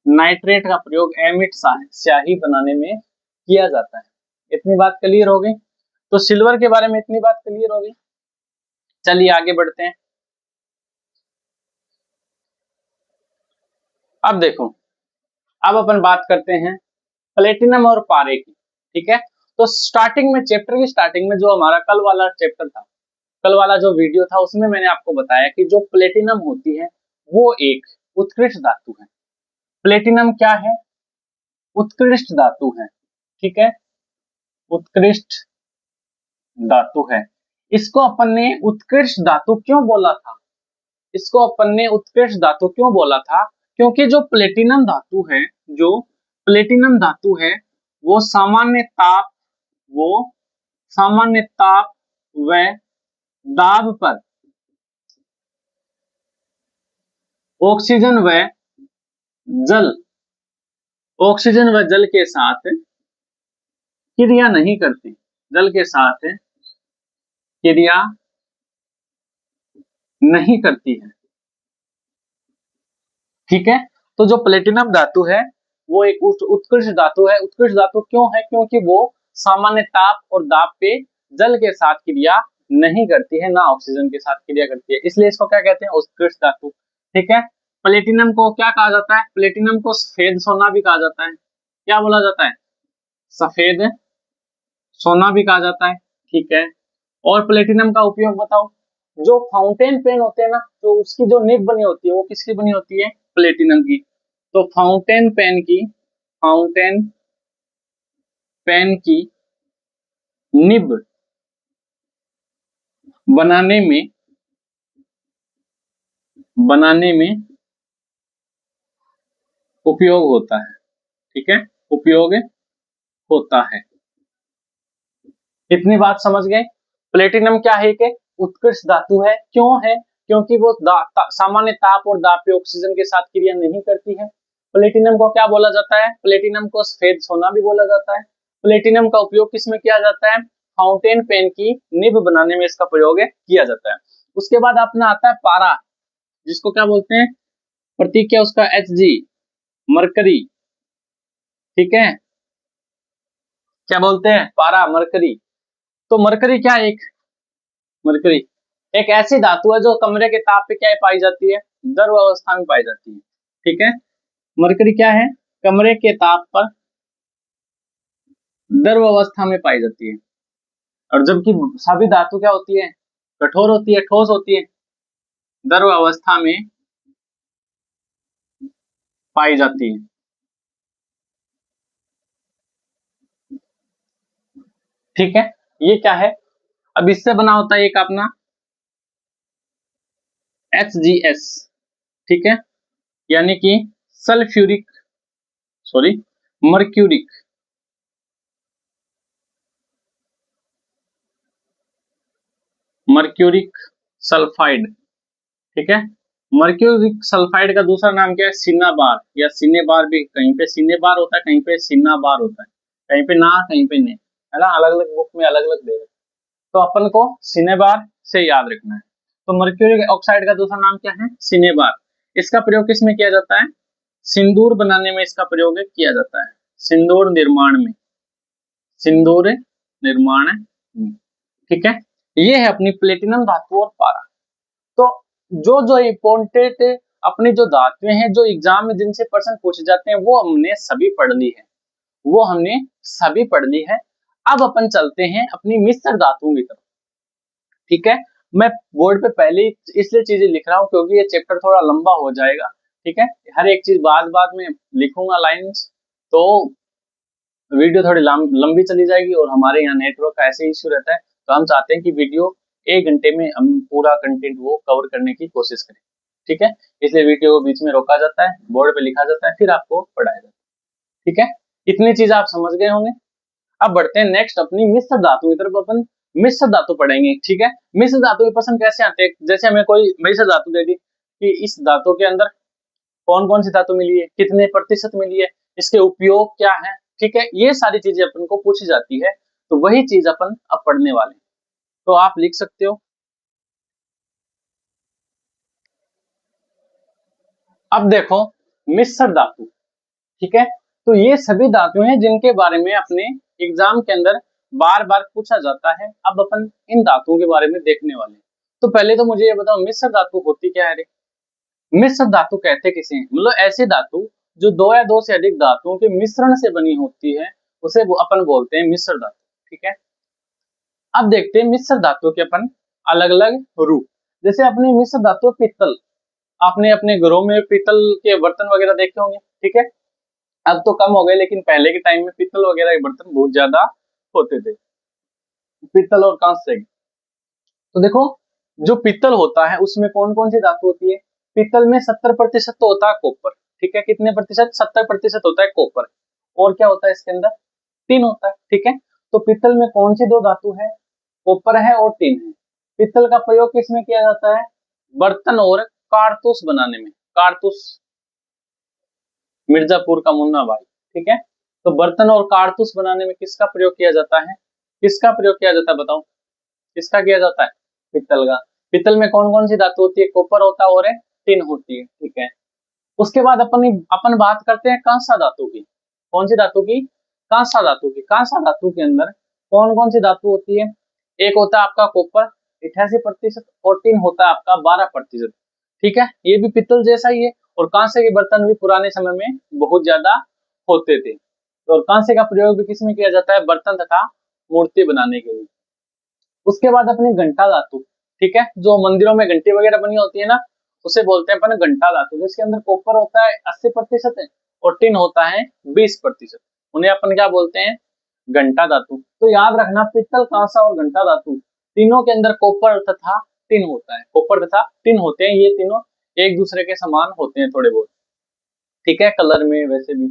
नाइट्रेट का प्रयोग एमिट स्याही बनाने में किया जाता है। इतनी बात क्लियर हो गई? तो सिल्वर के बारे में इतनी बात क्लियर हो गई। चलिए आगे बढ़ते हैं। अब देखो, अब अपन बात करते हैं प्लेटिनम और पारे की, ठीक है। तो स्टार्टिंग में, चैप्टर की स्टार्टिंग में जो हमारा कल वाला चैप्टर था, कल वाला जो वीडियो था, उसमें मैंने आपको बताया कि जो प्लेटिनम होती है वो एक उत्कृष्ट धातु है। प्लेटिनम क्या है? उत्कृष्ट धातु है, ठीक है, उत्कृष्ट धातु है। इसको अपन ने उत्कृष्ट धातु क्यों बोला था? इसको अपन ने उत्कृष्ट धातु क्यों बोला था? क्योंकि जो प्लेटिनम धातु है, जो प्लेटिनम धातु है, वो सामान्य ताप व दाब पर ऑक्सीजन व जल के साथ क्रिया नहीं करती, जल के साथ क्रिया नहीं करती है, ठीक है। तो जो प्लेटिनम धातु है वो एक उत्कृष्ट धातु है। उत्कृष्ट धातु क्यों है? क्योंकि वो सामान्य ताप और दाब पे जल के साथ क्रिया नहीं करती है, ना ऑक्सीजन के साथ क्रिया करती है, इसलिए इसको क्या कहते हैं? उत्कृष्ट धातु, ठीक है। प्लेटिनम को क्या कहा जाता है? प्लेटिनम को सफेद सोना भी कहा जाता है। क्या बोला जाता है? सफेद सोना भी कहा जाता है, ठीक है। और प्लेटिनम का उपयोग बताओ। जो फाउंटेन पेन होते हैं ना, तो उसकी जो निब बनी होती है वो किसकी बनी होती है? प्लेटिनम की। तो फाउंटेन पेन की निब बनाने में उपयोग होता है, ठीक है, उपयोग होता है। इतनी बात समझ गए? प्लेटिनम क्या है कि उत्कृष्ट धातु है। क्यों है? क्योंकि वो सामान्य ताप और दाब पे ऑक्सीजन के साथ क्रिया नहीं करती है। प्लेटिनम को क्या बोला जाता है? प्लेटिनम को सफेद सोना भी बोला जाता है। प्लेटिनम का उपयोग किसमें किया जाता है? फाउंटेन पेन की निब बनाने में इसका प्रयोग किया जाता है। उसके बाद अपना आता है पारा, जिसको क्या बोलते हैं? प्रतीक क्या उसका? Hg, मरकरी, ठीक है। क्या बोलते हैं? पारा, मरकरी। तो मरकरी क्या है? मरकरी एक ऐसी धातु है जो कमरे के ताप पे क्या पाई जाती है? द्रव अवस्था में पाई जाती है, ठीक है। मरकरी क्या है? कमरे के ताप पर द्रव अवस्था में पाई जाती है। और जबकि सभी धातु क्या होती है? कठोर होती है, ठोस होती है, द्रव अवस्था में पाई जाती है, ठीक है। ये क्या है? अब इससे बना होता है एक अपना HGS, ठीक है, यानी कि मर्क्यूरिक सल्फाइड, ठीक है। मर्क्यूरिक सल्फाइड का दूसरा नाम क्या है? सिनाबार, या सिनेबार भी, कहीं पे सिनेबार होता है, कहीं पे सिनाबार होता है, कहीं पे ना, कहीं पे नहीं, है ना, अलग अलग बुक में अलग अलग दे रहे। तो अपन को सिनेबार से याद रखना है। तो मर्क्यूरिक ऑक्साइड का दूसरा नाम क्या है? सिनेबार। इसका प्रयोग किस में किया जाता है? सिंदूर बनाने में इसका प्रयोग किया जाता है, सिंदूर निर्माण में, सिंदूर निर्माण में। ठीक है, ये है अपनी प्लेटिनम धातु और पारा। तो जो जो इम्पोर्टेंट अपनी जो धातुएं हैं जो एग्जाम में जिनसे प्रश्न पूछे जाते हैं वो हमने सभी पढ़ ली है, वो हमने सभी पढ़ ली है। अब अपन चलते हैं अपनी मिश्र धातुओं की तरफ। ठीक है, मैं बोर्ड पे पहले ही इसलिए चीजें लिख रहा हूँ क्योंकि ये चैप्टर थोड़ा लंबा हो जाएगा। ठीक है, हर एक चीज बाद बाद में लिखूंगा लाइंस, तो वीडियो थोड़ी लंबी चली जाएगी और हमारे यहाँ नेटवर्क का ऐसे इश्यू रहता है, तो हम चाहते हैं कि वीडियो 1 घंटे में हम पूरा कंटेंट वो कवर करने की कोशिश करें। ठीक है, इसलिए वीडियो को बीच में रोका जाता है, बोर्ड पे लिखा जाता है, फिर आपको पढ़ाया जाता है। ठीक है, इतनी चीज आप समझ गए होंगे। अब बढ़ते हैं नेक्स्ट अपनी मिश्र धातु की तरफ। अपन मिश्र धातु पढ़ेंगे। ठीक है, मिश्र धातु के प्रश्न कैसे आते हैं, जैसे हमें कोई मिश्र धातु दे दी कि इस धातु के अंदर कौन कौन सी धातु मिली है, कितने प्रतिशत मिली है, इसके उपयोग क्या है। ठीक है, ये सारी चीजें अपन को पूछी जाती है, तो वही चीज अपन अब पढ़ने वाले हैं। तो आप लिख सकते हो। अब देखो मिश्र धातु। ठीक है, तो ये सभी धातु हैं जिनके बारे में अपने एग्जाम के अंदर बार बार पूछा जाता है। अब अपन इन धातुओं के बारे में देखने वाले हैं। तो पहले तो मुझे ये बताओ मिश्र धातु होती क्या है रे? मिश्र धातु कहते किसे हैं? मतलब ऐसी धातु जो दो या दो से अधिक धातुओं के मिश्रण से बनी होती है, उसे वो अपन बोलते हैं मिश्र धातु। ठीक है, अब देखते हैं मिश्र धातु के अपन अलग अलग रूप। जैसे अपनी मिश्र धातु पीतल, आपने अपने घरों में पीतल के बर्तन वगैरह देखे होंगे। ठीक है, अब तो कम हो गए, लेकिन पहले के टाइम में पीतल वगैरह के बर्तन बहुत ज्यादा होते थे, पीतल और कांस्य के। तो देखो जो पीतल होता है उसमें कौन कौन सी धातु होती है? पीतल में 70% तो होता है कॉपर। ठीक है, कितने प्रतिशत? 70% होता है कॉपर। और क्या होता है इसके अंदर? टिन होता है। ठीक है, तो पीतल में कौन सी दो धातु है? कॉपर है और टिन है। पीतल का प्रयोग किसमें किया जाता है? बर्तन और कारतूस बनाने में। कारतूस, मिर्जापुर का मुन्ना भाई। ठीक है, तो बर्तन और कारतूस बनाने में किसका प्रयोग किया जाता है? किसका प्रयोग किया जाता है बताओ, किसका किया जाता है? पीतल का। पीतल में कौन कौन सी धातु होती है? कॉपर होता है और टिन होती है। ठीक है, उसके बाद अपन बात करते हैं कांसा धातु की। कौन सी धातु की? कांसा धातु की। कांसा धातु के अंदर कौन कौन सी धातु होती है? एक होता है आपका कॉपर 88% और टिन होता है आपका 12%। ठीक है, ये भी पीतल जैसा ही है। और कांसे के बर्तन भी पुराने समय में बहुत ज्यादा होते थे। और कांसे का प्रयोग भी किसमें किया जाता है? बर्तन तथा मूर्ति बनाने के लिए। उसके बाद अपनी घंटा धातु। ठीक है, जो मंदिरों में घंटी वगैरह बनी होती है ना, उसे बोलते हैं अपन घंटा धातु, जिसके अंदर कॉपर होता है 80% है और टिन होता है 20%। उन्हें अपन क्या बोलते हैं? घंटा धातु। तो याद रखना पीतल, कांसा और घंटा धातु तीनों के अंदर कॉपर तथा टिन होता है। कॉपर तथा टिन होते हैं, ये तीनों एक दूसरे के समान होते हैं थोड़े बहुत। ठीक है, कलर में वैसे भी।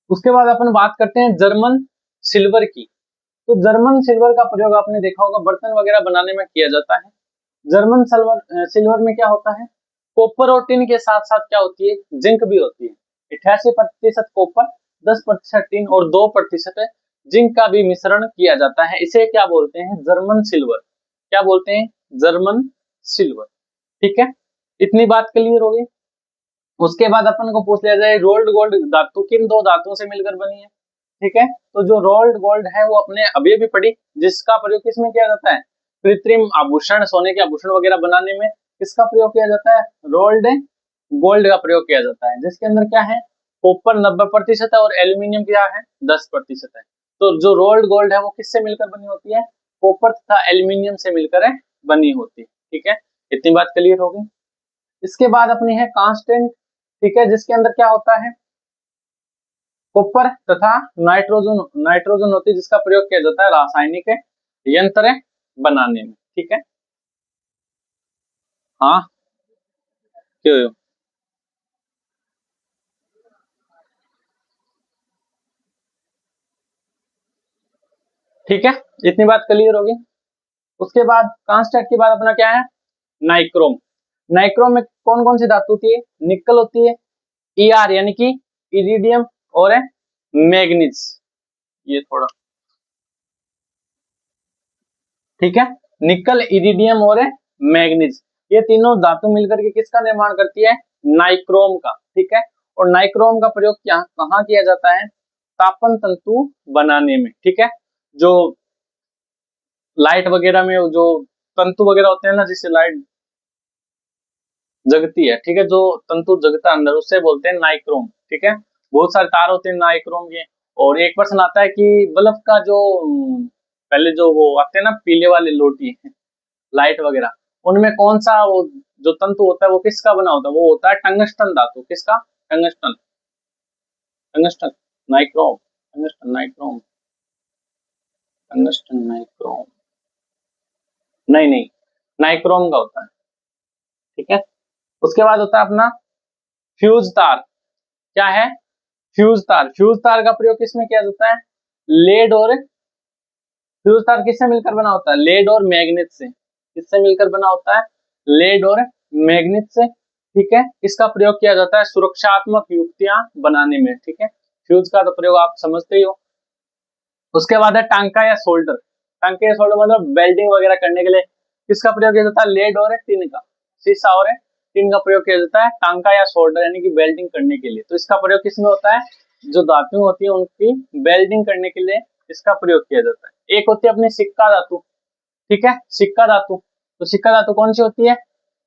उसके बाद अपन बात करते हैं जर्मन सिल्वर की। तो जर्मन सिल्वर का प्रयोग आपने देखा होगा बर्तन वगैरह बनाने में किया जाता है। जर्मन सिल्वर में क्या होता है? कॉपर और टिन के साथ साथ क्या होती है? जिंक भी होती है। 88% कॉपर, 10% टिन और 2% जिंक का भी मिश्रण किया जाता है। इसे क्या बोलते हैं? German silver. क्या बोलते हैं? German silver. ठीक है, इतनी बात क्लियर हो गई। उसके बाद अपन को पूछ लिया जाए रोल्ड गोल्ड धातु किन दो धातुओं से मिलकर बनी है? ठीक है, तो जो रोल्ड गोल्ड है वो अपने अभी भी पड़ी, जिसका प्रयोग किसमें किया जाता है? कृत्रिम आभूषण, सोने के आभूषण वगैरह बनाने में किसका प्रयोग किया जाता है? रोल्ड गोल्ड का प्रयोग किया जाता है, जिसके अंदर क्या है? कॉपर 90% है और एल्यूमिनियम क्या है? 10% है। तो जो रोल्ड गोल्ड है वो किससे मिलकर बनी होती है? कॉपर तथा एल्यूमिनियम से मिलकर बनी होती है। ठीक है, इतनी बात क्लियर हो गई। इसके बाद अपनी है कांस्टेंट। ठीक है, जिसके अंदर क्या होता है? कॉपर तथा नाइट्रोजन नाइट्रोजन होती है, जिसका प्रयोग किया जाता है रासायनिक यंत्र बनाने में। ठीक है, हाँ क्यों? ठीक है, इतनी बात क्लियर होगी। उसके बाद कांस्टेंट के बाद अपना क्या है? नाइक्रोम। नाइक्रोम में कौन कौन सी धातु होती है? निकल होती है, ईआर यानी कि इरिडियम और मैग्नीज। ये थोड़ा ठीक है, निकल, इरिडियम और मैग्नीज, ये तीनों धातु मिलकर के किसका निर्माण करती है? नाइक्रोम का। ठीक है, और नाइक्रोम का प्रयोग क्या कहाँ किया जाता है? तापन तंतु बनाने में। ठीक है, जो लाइट वगैरह में जो तंतु वगैरह होते हैं ना, जिससे लाइट जगती है, ठीक है, जो तंतु जगता है अंदर, उससे बोलते हैं नाइक्रोम, ठीक है। बहुत सारे तार होते हैं नाइक्रोम के। और एक पर्सन आता है कि बल्ब का जो पहले जो वो आते हैं ना पीले वाले लोटी लाइट वगैरह, उनमें कौन सा वो जो तंतु होता है वो किसका बना होता है? वो होता है टंगस्टन धातु। किसका? Tungsten. Tungsten nichrome. Tungsten nichrome. Tungsten nichrome. नहीं नहीं, नाइक्रोम का होता है, ठीक है। उसके बाद होता है अपना फ्यूज तार। क्या है? फ्यूज तार। फ्यूज तार का प्रयोग किसमें किया जाता है? लेड और फ्यूज तार किससे मिलकर बना होता है? लेड और मैग्नेट से। किससे मिलकर बना होता है? लेड और मैग्नेट से, ठीक है। इसका प्रयोग किया जाता है सुरक्षात्मक युक्तियां बनाने में, ठीक है। फ्यूज का तो प्रयोग आप समझते ही हो। उसके बाद है टांका या सोल्डर। टांका या सोल्डर मतलब वेल्डिंग वगैरह करने के लिए किसका प्रयोग किया जाता है? लेड और टिन का, शीशा और टिन का प्रयोग किया जाता है टांका या सोल्डर यानी कि वेल्डिंग करने के लिए। तो इसका प्रयोग किसमें होता है? जो धातु होती है उनकी वेल्डिंग करने के लिए इसका प्रयोग किया जाता है। एक होती है अपनी सिक्का धातु, ठीक है, सिक्का धातु। तो सिक्का धातु कौन सी होती है?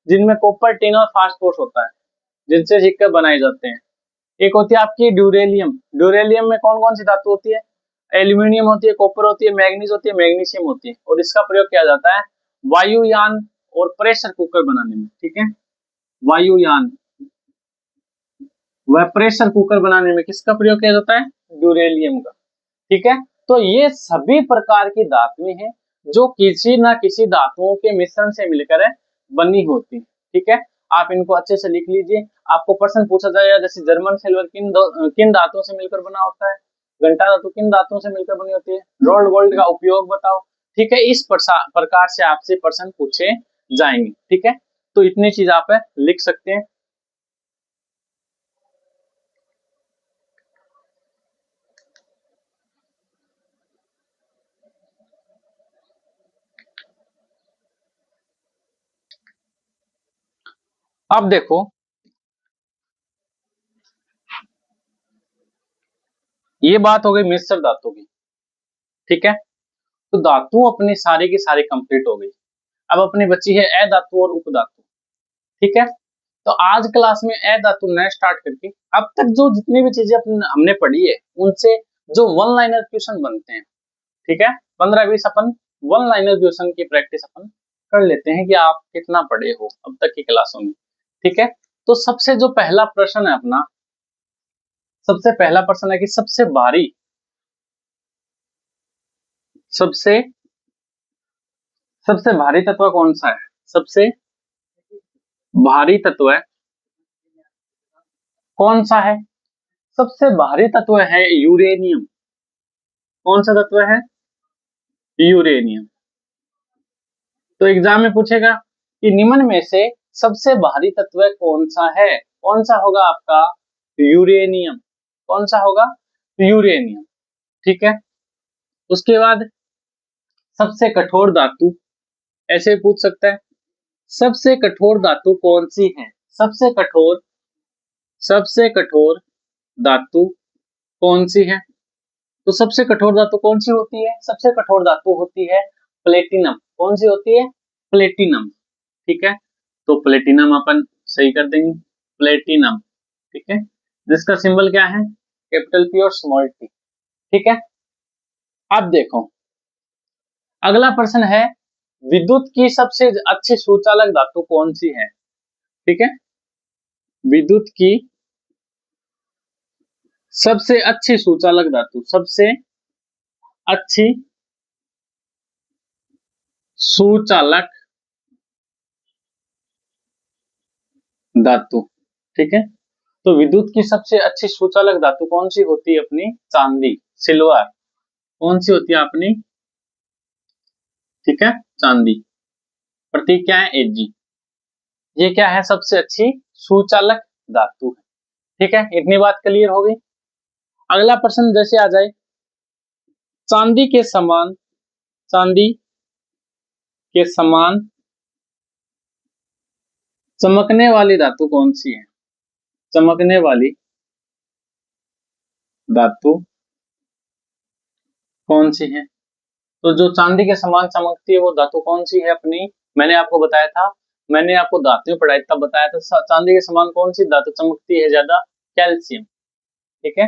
जिनमें कॉपर, टिन और फास्फोरस होता है, जिनसे सिक्के बनाए जाते हैं। एक होती है आपकी ड्यूरेलियम। ड्यूरेलियम में कौन कौन सी धातु होती है? एल्यूमिनियम होती है, कॉपर होती है, मैग्नीज होती है, मैग्नीशियम होती है। और इसका प्रयोग किया जाता है वायुयान और प्रेशर कुकर बनाने में, ठीक है। वायुयान व प्रेशर कुकर बनाने में किसका प्रयोग किया जाता है? ड्यूरेलियम का, ठीक है। तो ये सभी प्रकार की धातुएं हैं जो किसी ना किसी धातुओं के मिश्रण से मिलकर बनी होती है, ठीक है। आप इनको अच्छे से लिख लीजिए। आपको प्रश्न पूछा जाएगा जैसे जर्मन सिल्वर किन धातुओं से मिलकर बना होता है? घंटा धातु किन धातुओं से मिलकर बनी होती है? रोल्ड गोल्ड का उपयोग बताओ, ठीक है। इस प्रकार से आपसे प्रश्न पूछे जाएंगे, ठीक है। तो इतनी चीज आप लिख सकते हैं। अब देखो, ये बात हो गई मिश्र धातु की, ठीक है। तो धातु अपनी सारी की सारी कंप्लीट हो गई। अब अपनी बची है अधातु और उपधातु, ठीक है। तो आज क्लास में अधातु नए स्टार्ट करके अब तक जो जितनी भी चीजें हमने पढ़ी है उनसे जो वन लाइनर क्वेश्चन बनते हैं, ठीक है, 15-20 अपन वन लाइनर क्वेश्चन की प्रैक्टिस अपन कर लेते हैं कि आप कितना पढ़े हो अब तक की क्लासों में, ठीक है। तो सबसे जो पहला प्रश्न है अपना, सबसे पहला प्रश्न है कि सबसे सबसे भारी तत्व कौन सा है? सबसे भारी तत्व कौन सा है? सबसे भारी तत्व है यूरेनियम। कौन सा तत्व है? यूरेनियम। तो एग्जाम में पूछेगा कि निम्न में से सबसे भारी तत्व कौन सा है? कौन सा होगा आपका? यूरेनियम। कौन सा होगा? यूरेनियम, ठीक है। उसके बाद सबसे कठोर धातु, ऐसे पूछ सकता है, सबसे कठोर धातु कौन सी है? सबसे कठोर धातु कौन सी है? तो सबसे कठोर धातु कौन सी होती है? सबसे कठोर धातु होती है प्लेटिनम। कौन सी होती है? प्लेटिनम, ठीक है। तो प्लेटिनम अपन सही कर देंगे, प्लेटिनम, ठीक है। जिसका सिंबल क्या है? कैपिटल पी और स्मॉल टी, ठीक है। अब देखो, अगला प्रश्न है विद्युत की सबसे अच्छी सुचालक धातु कौन सी है? ठीक है, विद्युत की सबसे अच्छी सुचालक धातु, सबसे अच्छी सुचालक धातु, ठीक है। तो विद्युत की सबसे अच्छी सुचालक धातु कौन सी होती है? अपनी चांदी, सिल्वर। कौन सी होती है अपनी? ठीक है, चांदी। प्रतीक क्या है? Ag। ये क्या है? सबसे अच्छी सुचालक धातु है, ठीक है। इतनी बात क्लियर हो गई। अगला प्रश्न जैसे आ जाए, चांदी के समान, चांदी के समान चमकने वाली धातु कौन सी है? चमकने वाली धातु कौन सी है? तो जो चांदी के समान चमकती है वो धातु कौन सी है अपनी? मैंने आपको बताया था, मैंने आपको धातु में पढ़ाई तब बताया था, चांदी के समान कौन सी धातु चमकती है ज्यादा? कैल्शियम। ठीक है,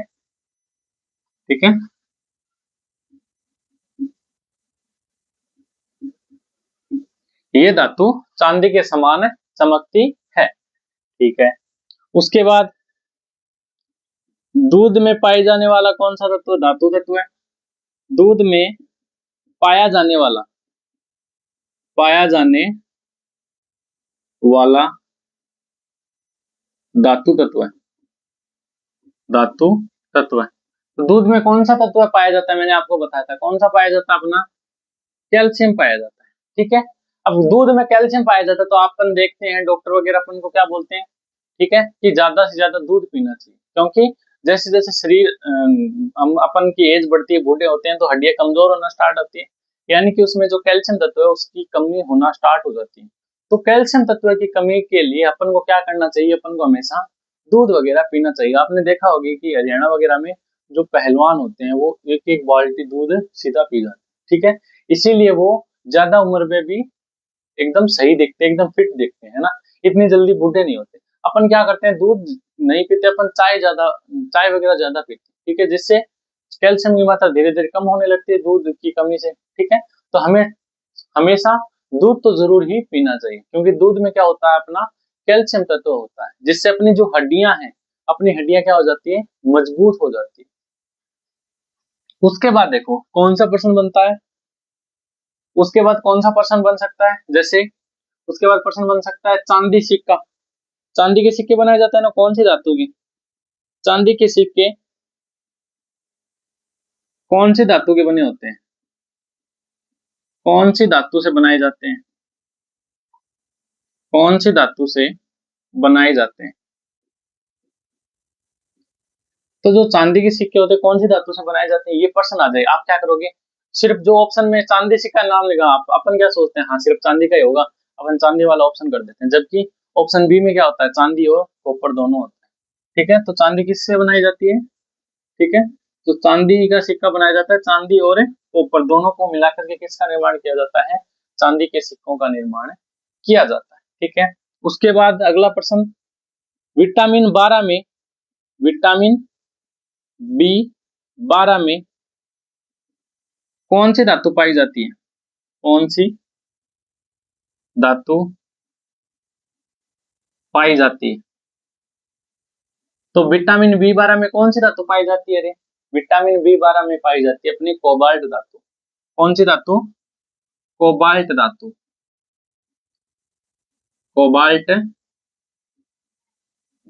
ठीक है। ये धातु चांदी के समान चमकती है। ठीक है, उसके बाद दूध में पाए जाने वाला कौन सा तत्व धातु तत्व है? दूध में पाया जाने वाला, पाया जाने वाला धातु तत्व है, धातु तत्व है। तो दूध में कौन सा तत्व पाया जाता है? मैंने आपको बताया था, कौन सा पाया जाता है अपना? कैल्शियम पाया जाता है। ठीक है, अब दूध में कैल्शियम पाया जाता है तो अपन देखते हैं डॉक्टर वगैरह अपन को क्या बोलते हैं, ठीक है, कि ज्यादा से ज्यादा दूध पीना चाहिए, क्योंकि जैसे जैसे शरीर हम अपन की एज बढ़ती है, बूढ़े होते हैं, तो हड्डियां कमजोर होना स्टार्ट होती है, यानी कि उसमें जो कैल्शियम तत्व है उसकी कमी होना स्टार्ट हो जाती है। तो कैल्शियम तत्व की कमी के लिए अपन को क्या करना चाहिए? अपन को हमेशा दूध वगैरह पीना चाहिए। आपने देखा होगा कि हरियाणा वगैरह में जो पहलवान होते हैं वो एक एक बाल्टी दूध सीधा पी जाते हैं। ठीक है, इसीलिए वो ज्यादा उम्र में भी एकदम सही दिखते हैं, एकदम फिट दिखते हैं ना, इतनी जल्दी बूढ़े नहीं होते। अपन क्या करते हैं, दूध नहीं पीते, अपन चाय वगैरह ज्यादा पीते हैं। ठीक है, जिससे कैल्शियम की मात्रा धीरे धीरे कम होने लगती है दूध की कमी से। ठीक है, तो हमें हमेशा दूध तो जरूर ही पीना चाहिए, क्योंकि दूध में क्या होता है अपना? कैल्शियम तत्व होता है, जिससे अपनी जो हड्डियां हैं, अपनी हड्डियां क्या हो जाती है? मजबूत हो जाती है। उसके बाद देखो कौन सा प्रश्न बनता है, उसके बाद कौन सा प्रश्न बन सकता है? जैसे उसके बाद प्रश्न बन सकता है चांदी सिक्का। चांदी के सिक्के बनाए जाते हैं ना, कौन सी धातु की? चांदी के सिक्के कौन सी धातु के बने होते हैं? कौन सी धातु से बनाए जाते हैं? कौन सी धातु से बनाए जाते हैं? तो जो चांदी के सिक्के होते हैं कौन सी धातु से बनाए जाते हैं, ये प्रश्न आ जाए, आप क्या करोगे? सिर्फ जो ऑप्शन में चांदी सिक्का नाम लिखा, अपन क्या सोचते हैं, हाँ सिर्फ चांदी का ही होगा, अपन चांदी वाला ऑप्शन कर देते हैं, जबकि ऑप्शन बी में क्या होता है? चांदी और कॉपर दोनों होता है। ठीक है, तो चांदी किससे बनाई जाती है? ठीक है, तो चांदी का सिक्का बनाया जाता है, चांदी और कॉपर दोनों को मिलाकर के किसका निर्माण किया जाता है? चांदी के सिक्कों का निर्माण किया जाता है। ठीक है, उसके बाद अगला प्रश्न, विटामिन 12 में, विटामिन बी 12 में कौन सी धातु पाई जाती है? कौन सी धातु पाई जाती है? तो विटामिन बी 12 में कौन सी धातु पाई जाती है? अरे विटामिन बी 12 में पाई जाती है अपनी कोबाल्ट धातु। कौन सी धातु? कोबाल्ट धातु, कोबाल्ट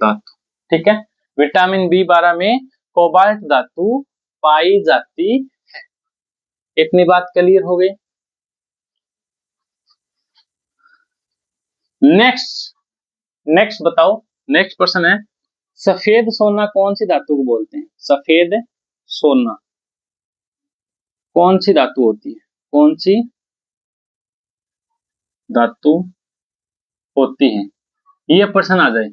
धातु। ठीक है, विटामिन बी 12 में कोबाल्ट धातु पाई जाती है। इतनी बात क्लियर हो गई। नेक्स्ट, नेक्स्ट बताओ, नेक्स्ट प्रश्न है, सफेद सोना कौन सी धातु को बोलते हैं? सफेद सोना कौन सी धातु होती है? कौन सी धातु होती है? ये प्रश्न आ जाए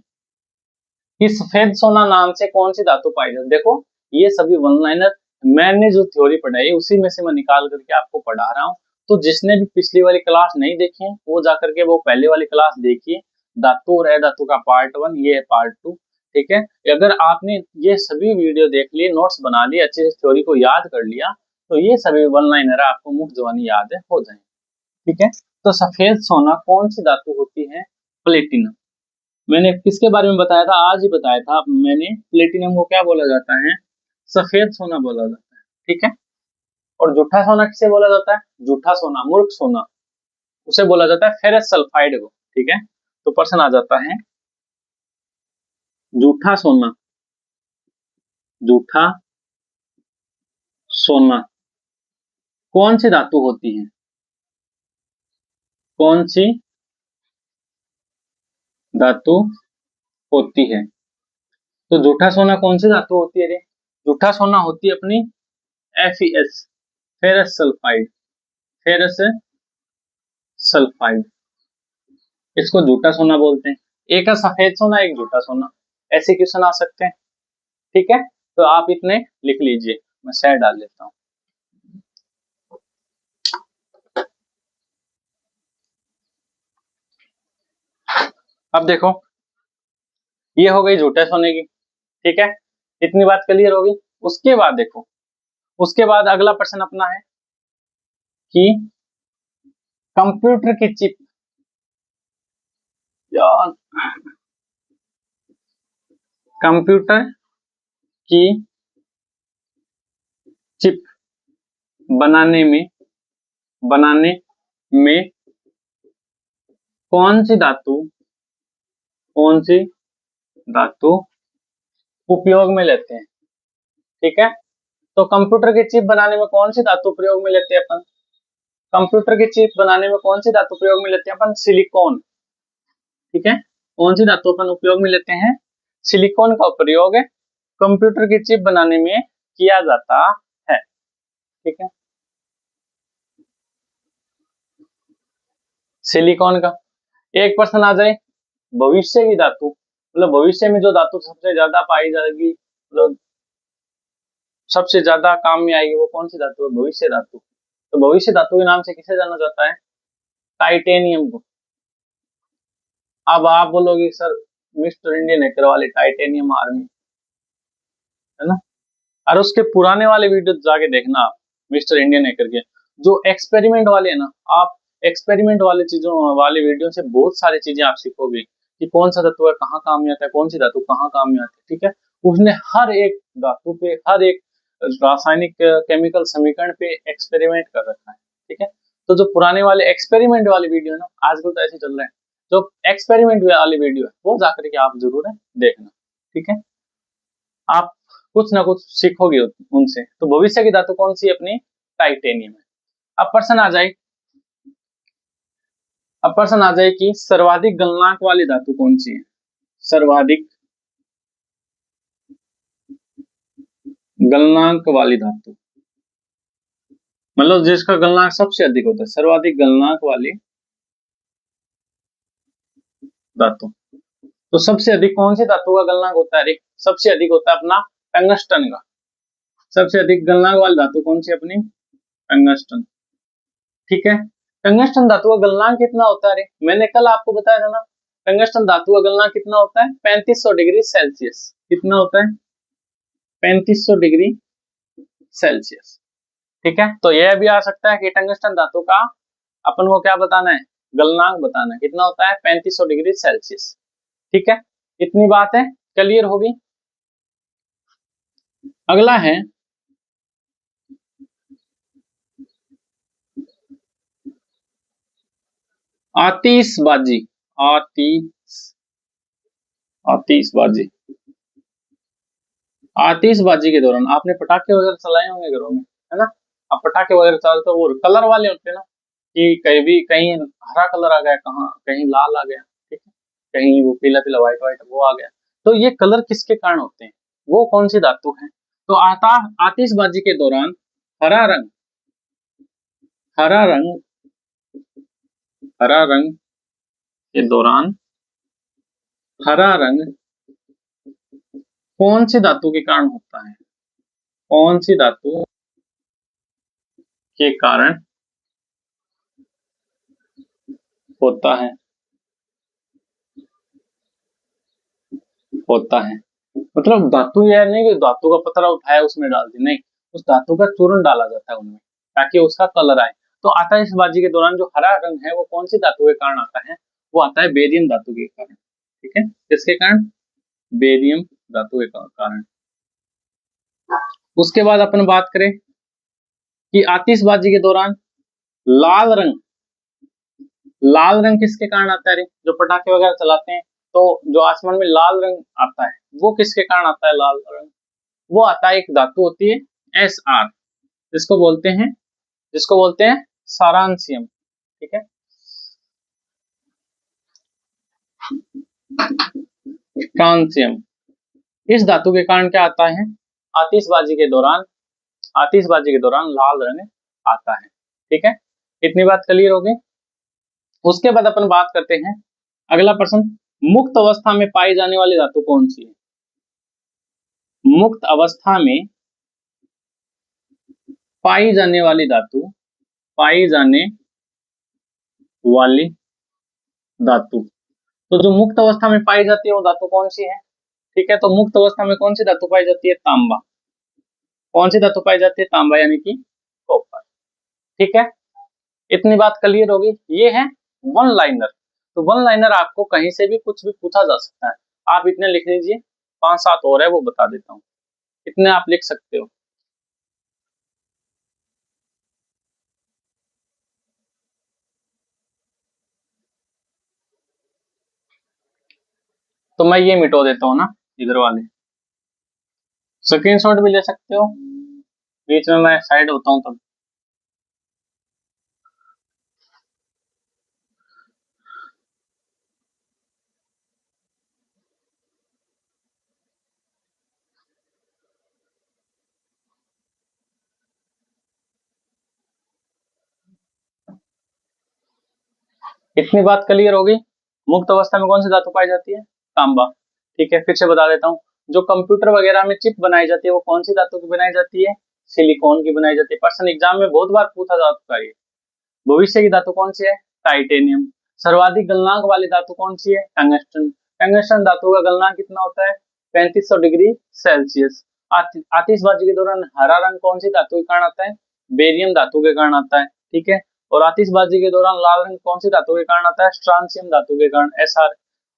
कि सफेद सोना नाम से कौन सी धातु पाई जाती है। देखो ये सभी वन लाइनर मैंने जो थ्योरी पढ़ाई उसी में से मैं निकाल करके आपको पढ़ा रहा हूँ। तो जिसने भी पिछली वाली क्लास नहीं देखी है वो जाकर के वो पहले वाली क्लास देखिए, धातु और अधातु का पार्ट 1, ये है पार्ट 2। ठीक है, अगर आपने ये सभी वीडियो देख लिए, नोट्स बना लिए, अच्छे से थ्योरी को याद कर लिया, तो ये सभी वन लाइनर आपको मुख जवानी याद हो जाएंगे। ठीक है, तो सफेद सोना कौन सी धातु होती है? प्लेटिनम। मैंने किसके बारे में बताया था? आज ही बताया था मैंने, प्लेटिनम को क्या बोला जाता है? सफेद सोना बोला जाता है। ठीक है, और जूठा सोना किसे बोला जाता है? जूठा सोना, मूर्ख सोना, उसे बोला जाता है फेरस सल्फाइड को। ठीक है, तो प्रश्न आ जाता है जूठा सोना, जूठा सोना कौन सी धातु होती है? कौन सी धातु होती है? तो जूठा सोना कौन सी धातु होती है रे? जूठा सोना होती है अपनी FeS, ferrous sulphide, ferrous sulphide, इसको जूठा सोना बोलते हैं। एक है सफेद सोना, एक जूठा सोना, ऐसे क्वेश्चन आ सकते हैं। ठीक है, तो आप इतने लिख लीजिए, मैं शेयर डाल देता हूं। अब देखो, ये हो गई झूठे सोने की, ठीक है, इतनी बात क्लियर होगी। उसके बाद देखो, उसके बाद अगला प्रश्न अपना है कि कंप्यूटर की चिप, यार कंप्यूटर की चिप बनाने में कौन सी धातु उपयोग में लेते हैं, ठीक है। तो कंप्यूटर की चिप बनाने में कौन सी धातु प्रयोग में लेते हैं अपन, कंप्यूटर की चिप बनाने में कौन सी धातु प्रयोग में लेते हैं अपन, सिलिकॉन, ठीक है। कौन सी धातु अपन उपयोग में लेते हैं, सिलिकॉन का प्रयोग कंप्यूटर की चिप बनाने में किया जाता है, ठीक है, सिलिकॉन का। एक प्रश्न आ जाए, भविष्य की धातु, मतलब भविष्य में जो धातु सबसे ज्यादा पाई जाएगी, मतलब सबसे ज्यादा काम में आएगी, वो कौन सी धातु है, भविष्य धातु। तो भविष्य धातु के नाम से किसे जाना जाता है, टाइटेनियम को। अब आप बोलोगे सर मिस्टर इंडियन हैकर वाले टाइटेनियम आर्मी, है ना, और उसके पुराने वाले वीडियो जाके देखना आप, मिस्टर इंडियन हैकर के जो एक्सपेरिमेंट वाले है ना, आप एक्सपेरिमेंट वाले चीजों वाले वीडियो से बहुत सारी चीजें आप सीखोगे कि कौन सा धातु है कहाँ काम में आता है, कौन सी धातु कहाँ काम में आती है, ठीक है। उसने हर एक धातु पे, हर एक रासायनिक केमिकल समीकरण पे एक्सपेरिमेंट कर रखा है, ठीक है। तो जो पुराने वाले एक्सपेरिमेंट वाले वीडियो है ना, आजकल तो ऐसे चल रहे हैं, जो एक्सपेरिमेंट वाले वीडियो है वो जाकर के आप जरूर है देखना, ठीक है। आप कुछ ना कुछ सीखोगे उनसे। तो भविष्य की धातु कौन सी है अपनी, टाइटेनियम है। अब प्रश्न आ जाए, कि सर्वाधिक गलनांक वाली धातु कौन सी है, सर्वाधिक गलनांक वाली धातु, मतलब जिसका गलनांक सबसे अधिक होता है, सर्वाधिक गलनांक वाली धातु। तो सबसे अधिक कौन सी धातु का गलनांक होता है, सबसे अधिक होता है अपना टंगस्टन का। सबसे अधिक गलनांक वाली धातु कौन सी अपनी, टंगस्टन, ठीक है। टंगस्टन धातु का गलनांक कितना होता है, मैंने कल आपको बताया था ना, टंगस्टन धातु का गलनांक कितना होता है, 3500 डिग्री सेल्सियस। कितना होता है, 3500 डिग्री सेल्सियस, ठीक है। तो यह भी आ सकता है कि टंगस्टन धातु का अपन को क्या बताना है, गलनांक बताना है, कितना होता है 3500 डिग्री सेल्सियस, ठीक है। इतनी बात है क्लियर होगी। अगला है आतिशबाजी, आतिशबाजी, आतिशबाजी के दौरान आपने पटाखे वगैरह चलाए होंगे घरों में, है ना। अब पटाखे वगैरह चलाते तो वो कलर वाले होते हैं ना, कि कहीं हरा कलर आ गया, कहाँ कहीं लाल आ गया, ठीक है, कहीं वो पीला पीला व्हाइट व्हाइट वो आ गया। तो ये कलर किसके कारण होते हैं, वो कौन सी धातु है। तो आतिशबाजी के दौरान हरा रंग, हरा रंग, हरा रंग के दौरान हरा रंग कौन सी धातु के कारण होता है, कौन सी धातु के कारण होता है, होता है। मतलब धातु यह नहीं कि धातु का पतरा उठाया उसमें डाल दी, नहीं, उस धातु का चूर्ण डाला जाता है उनमें ताकि उसका कलर आए। तो आतिशबाजी के दौरान जो हरा रंग है वो कौन सी धातु के कारण आता है, वो आता है बेरियम धातु के कारण, ठीक है, किसके कारण, बेरियम धातु के कारण। उसके बाद अपन बात करें कि आतिशबाजी के दौरान लाल रंग, लाल रंग किसके कारण आता है, जो पटाखे वगैरह चलाते हैं तो जो आसमान में लाल रंग आता है वो किसके कारण आता है, लाल रंग, वो आता है, एक धातु होती है SR, जिसको बोलते हैं, सारांशियम, ठीक है, फ्रांसियम। इस धातु के कारण क्या आता है, आतिशबाजी के दौरान, लाल रंग आता है, ठीक है। इतनी बात क्लियर हो गई। उसके बाद अपन बात करते हैं अगला प्रश्न, मुक्त अवस्था में पाई जाने वाली धातु कौन सी है, मुक्त अवस्था में पाई जाने वाली धातु, पाई जाने वाली धातु। तो जो मुक्त अवस्था में पाई जाती है वो धातु कौन सी है? ठीक है, तो मुक्त अवस्था में कौन सी धातु पाई जाती है? तांबा। कौन सी धातु पाई जाती है? तांबा यानी कि कॉपर। ठीक है, इतनी बात क्लियर होगी। ये है वन लाइनर। तो वन लाइनर आपको कहीं से भी कुछ भी पूछा जा सकता है। आप इतने लिख लीजिए, 5-7 और है वो बता देता हूँ, इतने आप लिख सकते हो। तो मैं ये मिटो देता हूँ ना, इधर वाले स्क्रीनशॉट भी ले सकते हो, बीच में मैं साइड होता हूँ तब। इतनी बात क्लियर होगी। मुक्त अवस्था में कौन सी धातु पाई जाती है? तांबा। ठीक है, फिर से बता देता हूँ। जो कंप्यूटर वगैरह में चिप बनाई जाती है वो कौन सी धातु की बनाई जाती है? सिलिकॉन की बनाई जाती है। पर्सन एग्जाम में बहुत बार पूछा जा चुका है। भविष्य की धातु कौन सी है? टाइटेनियम। सर्वाधिक गलनांक वाली धातु कौन सी है? टंगस्टन। टंगस्टन धातु का गलनांक कितना होता है? 3500 डिग्री सेल्सियस। आतिशबाजी के दौरान हरा रंग कौन सी धातु के कारण आता है? बेरियम धातु के कारण आता है। ठीक है, और आतिशबाजी के दौरान लाल रंग कौन सी धातु के कारण आता है? स्ट्रांसियम धातु के कारण, एसआर।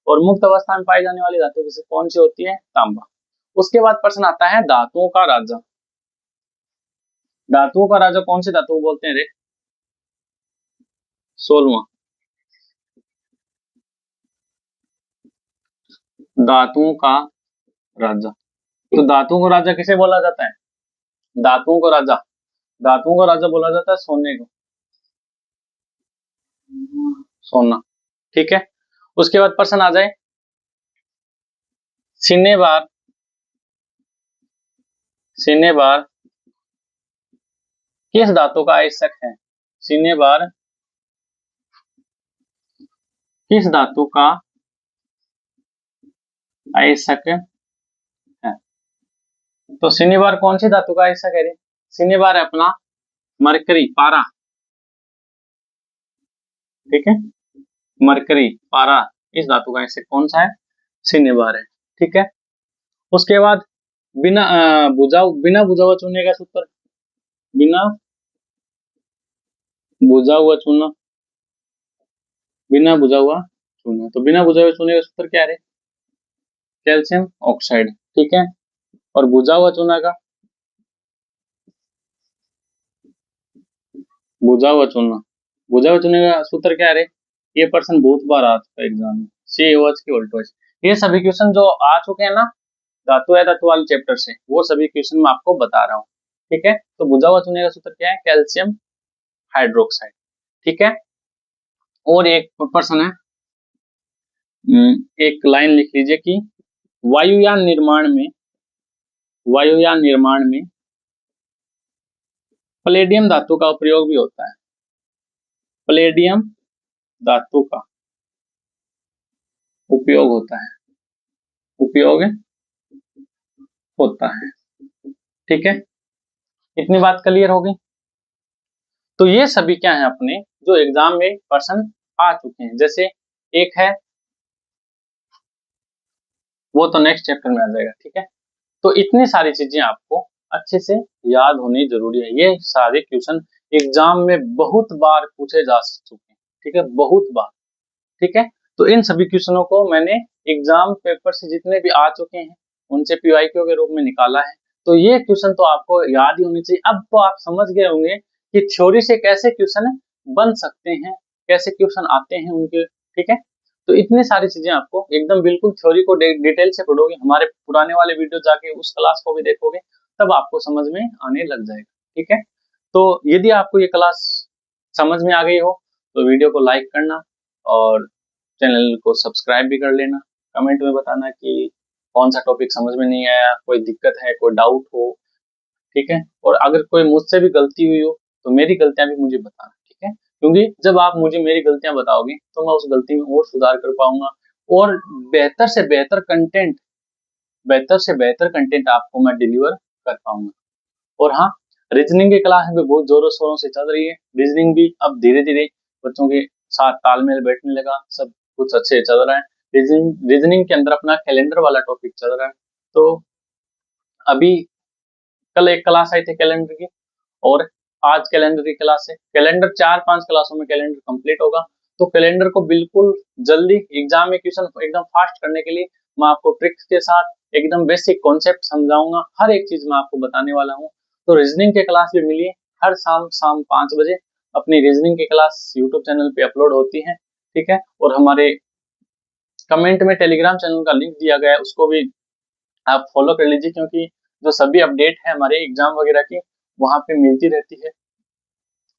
और मुक्त अवस्था में पाई जाने वाली धातु किसे कौन सी होती है? तांबा। उसके बाद प्रश्न आता है धातुओं का राजा। धातुओं का राजा कौन सी धातु को बोलते हैं रे? 16वां, धातुओं का राजा। तो धातुओं को राजा किसे बोला जाता है? धातुओं को राजा, धातुओं का राजा बोला जाता है सोने को, सोना। ठीक है, उसके बाद प्रश्न आ जाए सिनेबार। सिनेबार किस धातु का आयस्क है? सिनेबार किस धातु का आयस्क है? तो सिनेबार कौन सी धातु का आयस्क है रे? सिनेबार है अपना मरकरी, पारा। ठीक है, मरकरी, पारा, इस धातु का आयस्क कौन सा है? सिनेबार है। ठीक है, उसके बाद बिना बुझा हुआ चूने का सूत्र। बिना बुझा हुआ चूना, बिना बुझा हुआ चूना। तो बिना बुझा हुए चूने का सूत्र क्या है? Calcium oxide. ठीक है, और बुझा हुआ चूना का, बुझा हुआ चूना, बुझा हुआ चूने का सूत्र क्या है? ये पर्सन बहुत बार आ चुका है एग्जाम में, COH की वोल्टेज। ये सभी क्वेश्चन जो आ चुके हैं ना धातु है धातु वाले चैप्टर से, वो सभी क्वेश्चन मैं आपको बता रहा हूँ। ठीक है, तो बुझा हुआ चूने का सूत्र क्या है? Calcium hydroxide. ठीक है, और एक प्रश्न है, एक लाइन लिख लीजिए कि वायुयान निर्माण में, वायुयान निर्माण में प्लेडियम धातु का प्रयोग भी होता है। प्लेडियम धातु का उपयोग होता है, उपयोग होता है। ठीक है, इतनी बात क्लियर होगी। तो ये सभी क्या है अपने जो एग्जाम में प्रश्न आ चुके हैं। जैसे एक है वो तो नेक्स्ट चैप्टर में आ जाएगा। ठीक है, तो इतनी सारी चीजें आपको अच्छे से याद होनी जरूरी है। ये सारे क्वेश्चन एग्जाम में बहुत बार पूछे जा चुके हैं। ठीक है, बहुत बार। ठीक है, तो इन सभी क्वेश्चनों को मैंने एग्जाम पेपर से जितने भी आ चुके हैं उनसे PYQ के रूप में निकाला है। तो ये क्वेश्चन तो आपको याद ही होने चाहिए। अब तो आप समझ गए होंगे कि थ्योरी से कैसे क्वेश्चन बन सकते हैं, कैसे क्वेश्चन आते हैं उनके। ठीक है, तो इतनी सारी चीजें आपको एकदम बिल्कुल थ्योरी को डिटेल से पढ़ोगे, हमारे पुराने वाले वीडियो जाके उस क्लास को भी देखोगे, तब आपको समझ में आने लग जाएगा। ठीक है, तो यदि आपको ये क्लास समझ में आ गई हो तो वीडियो को लाइक करना और चैनल को सब्सक्राइब भी कर लेना। कमेंट में बताना कि कौन सा टॉपिक समझ में नहीं आया, कोई दिक्कत है, कोई डाउट हो। ठीक है, और अगर कोई मुझसे भी गलती हुई हो तो मेरी गलतियां भी मुझे बताना। ठीक है, क्योंकि जब आप मुझे मेरी गलतियां बताओगे तो मैं उस गलती में और सुधार कर पाऊंगा और बेहतर से बेहतर कंटेंट, बेहतर से बेहतर कंटेंट आपको मैं डिलीवर कर पाऊंगा। और हाँ, रीजनिंग की क्लास भी बहुत जोरों शोरों से चल रही है। रीजनिंग भी अब धीरे धीरे बच्चों के साथ तालमेल बैठने लगा, सब कुछ अच्छे चल रहा है। रीजनिंग के अंदर अपना कैलेंडर वाला टॉपिक चल रहा है। तो अभी कल एक क्लास आई थी कैलेंडर की, और आज कैलेंडर की क्लास है। कैलेंडर 4-5 क्लासों में कैलेंडर कंप्लीट होगा। तो कैलेंडर को बिल्कुल जल्दी एग्जाम में क्वेश्चन एकदम फास्ट करने के लिए मैं आपको ट्रिक्स के साथ एकदम बेसिक कॉन्सेप्ट समझाऊंगा, हर एक चीज मैं आपको बताने वाला हूँ। तो रीजनिंग के क्लास भी मिलिए, हर शाम 5 बजे अपनी रीजनिंग की क्लास यूट्यूब चैनल पे अपलोड होती है, ठीक है। और हमारे कमेंट में टेलीग्राम चैनल का लिंक दिया गया है, उसको भी आप फॉलो कर लीजिए, क्योंकि जो सभी अपडेट है हमारे एग्जाम वगैरह की वहां पे मिलती रहती है।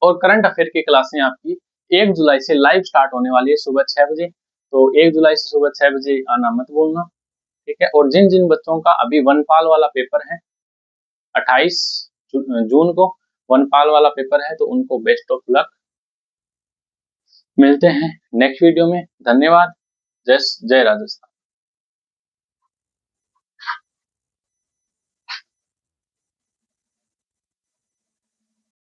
और करंट अफेयर की क्लासें आपकी 1 जुलाई से लाइव स्टार्ट होने वाली है सुबह 6 बजे। तो 1 जुलाई से सुबह 6 बजे आना मत भूलना, ठीक है। और जिन जिन बच्चों का अभी वनपाल वाला पेपर है 28 जून को वनपाल वाला पेपर है, तो उनको बेस्ट ऑफ लक। मिलते हैं नेक्स्ट वीडियो में। धन्यवाद। जय राजस्थान।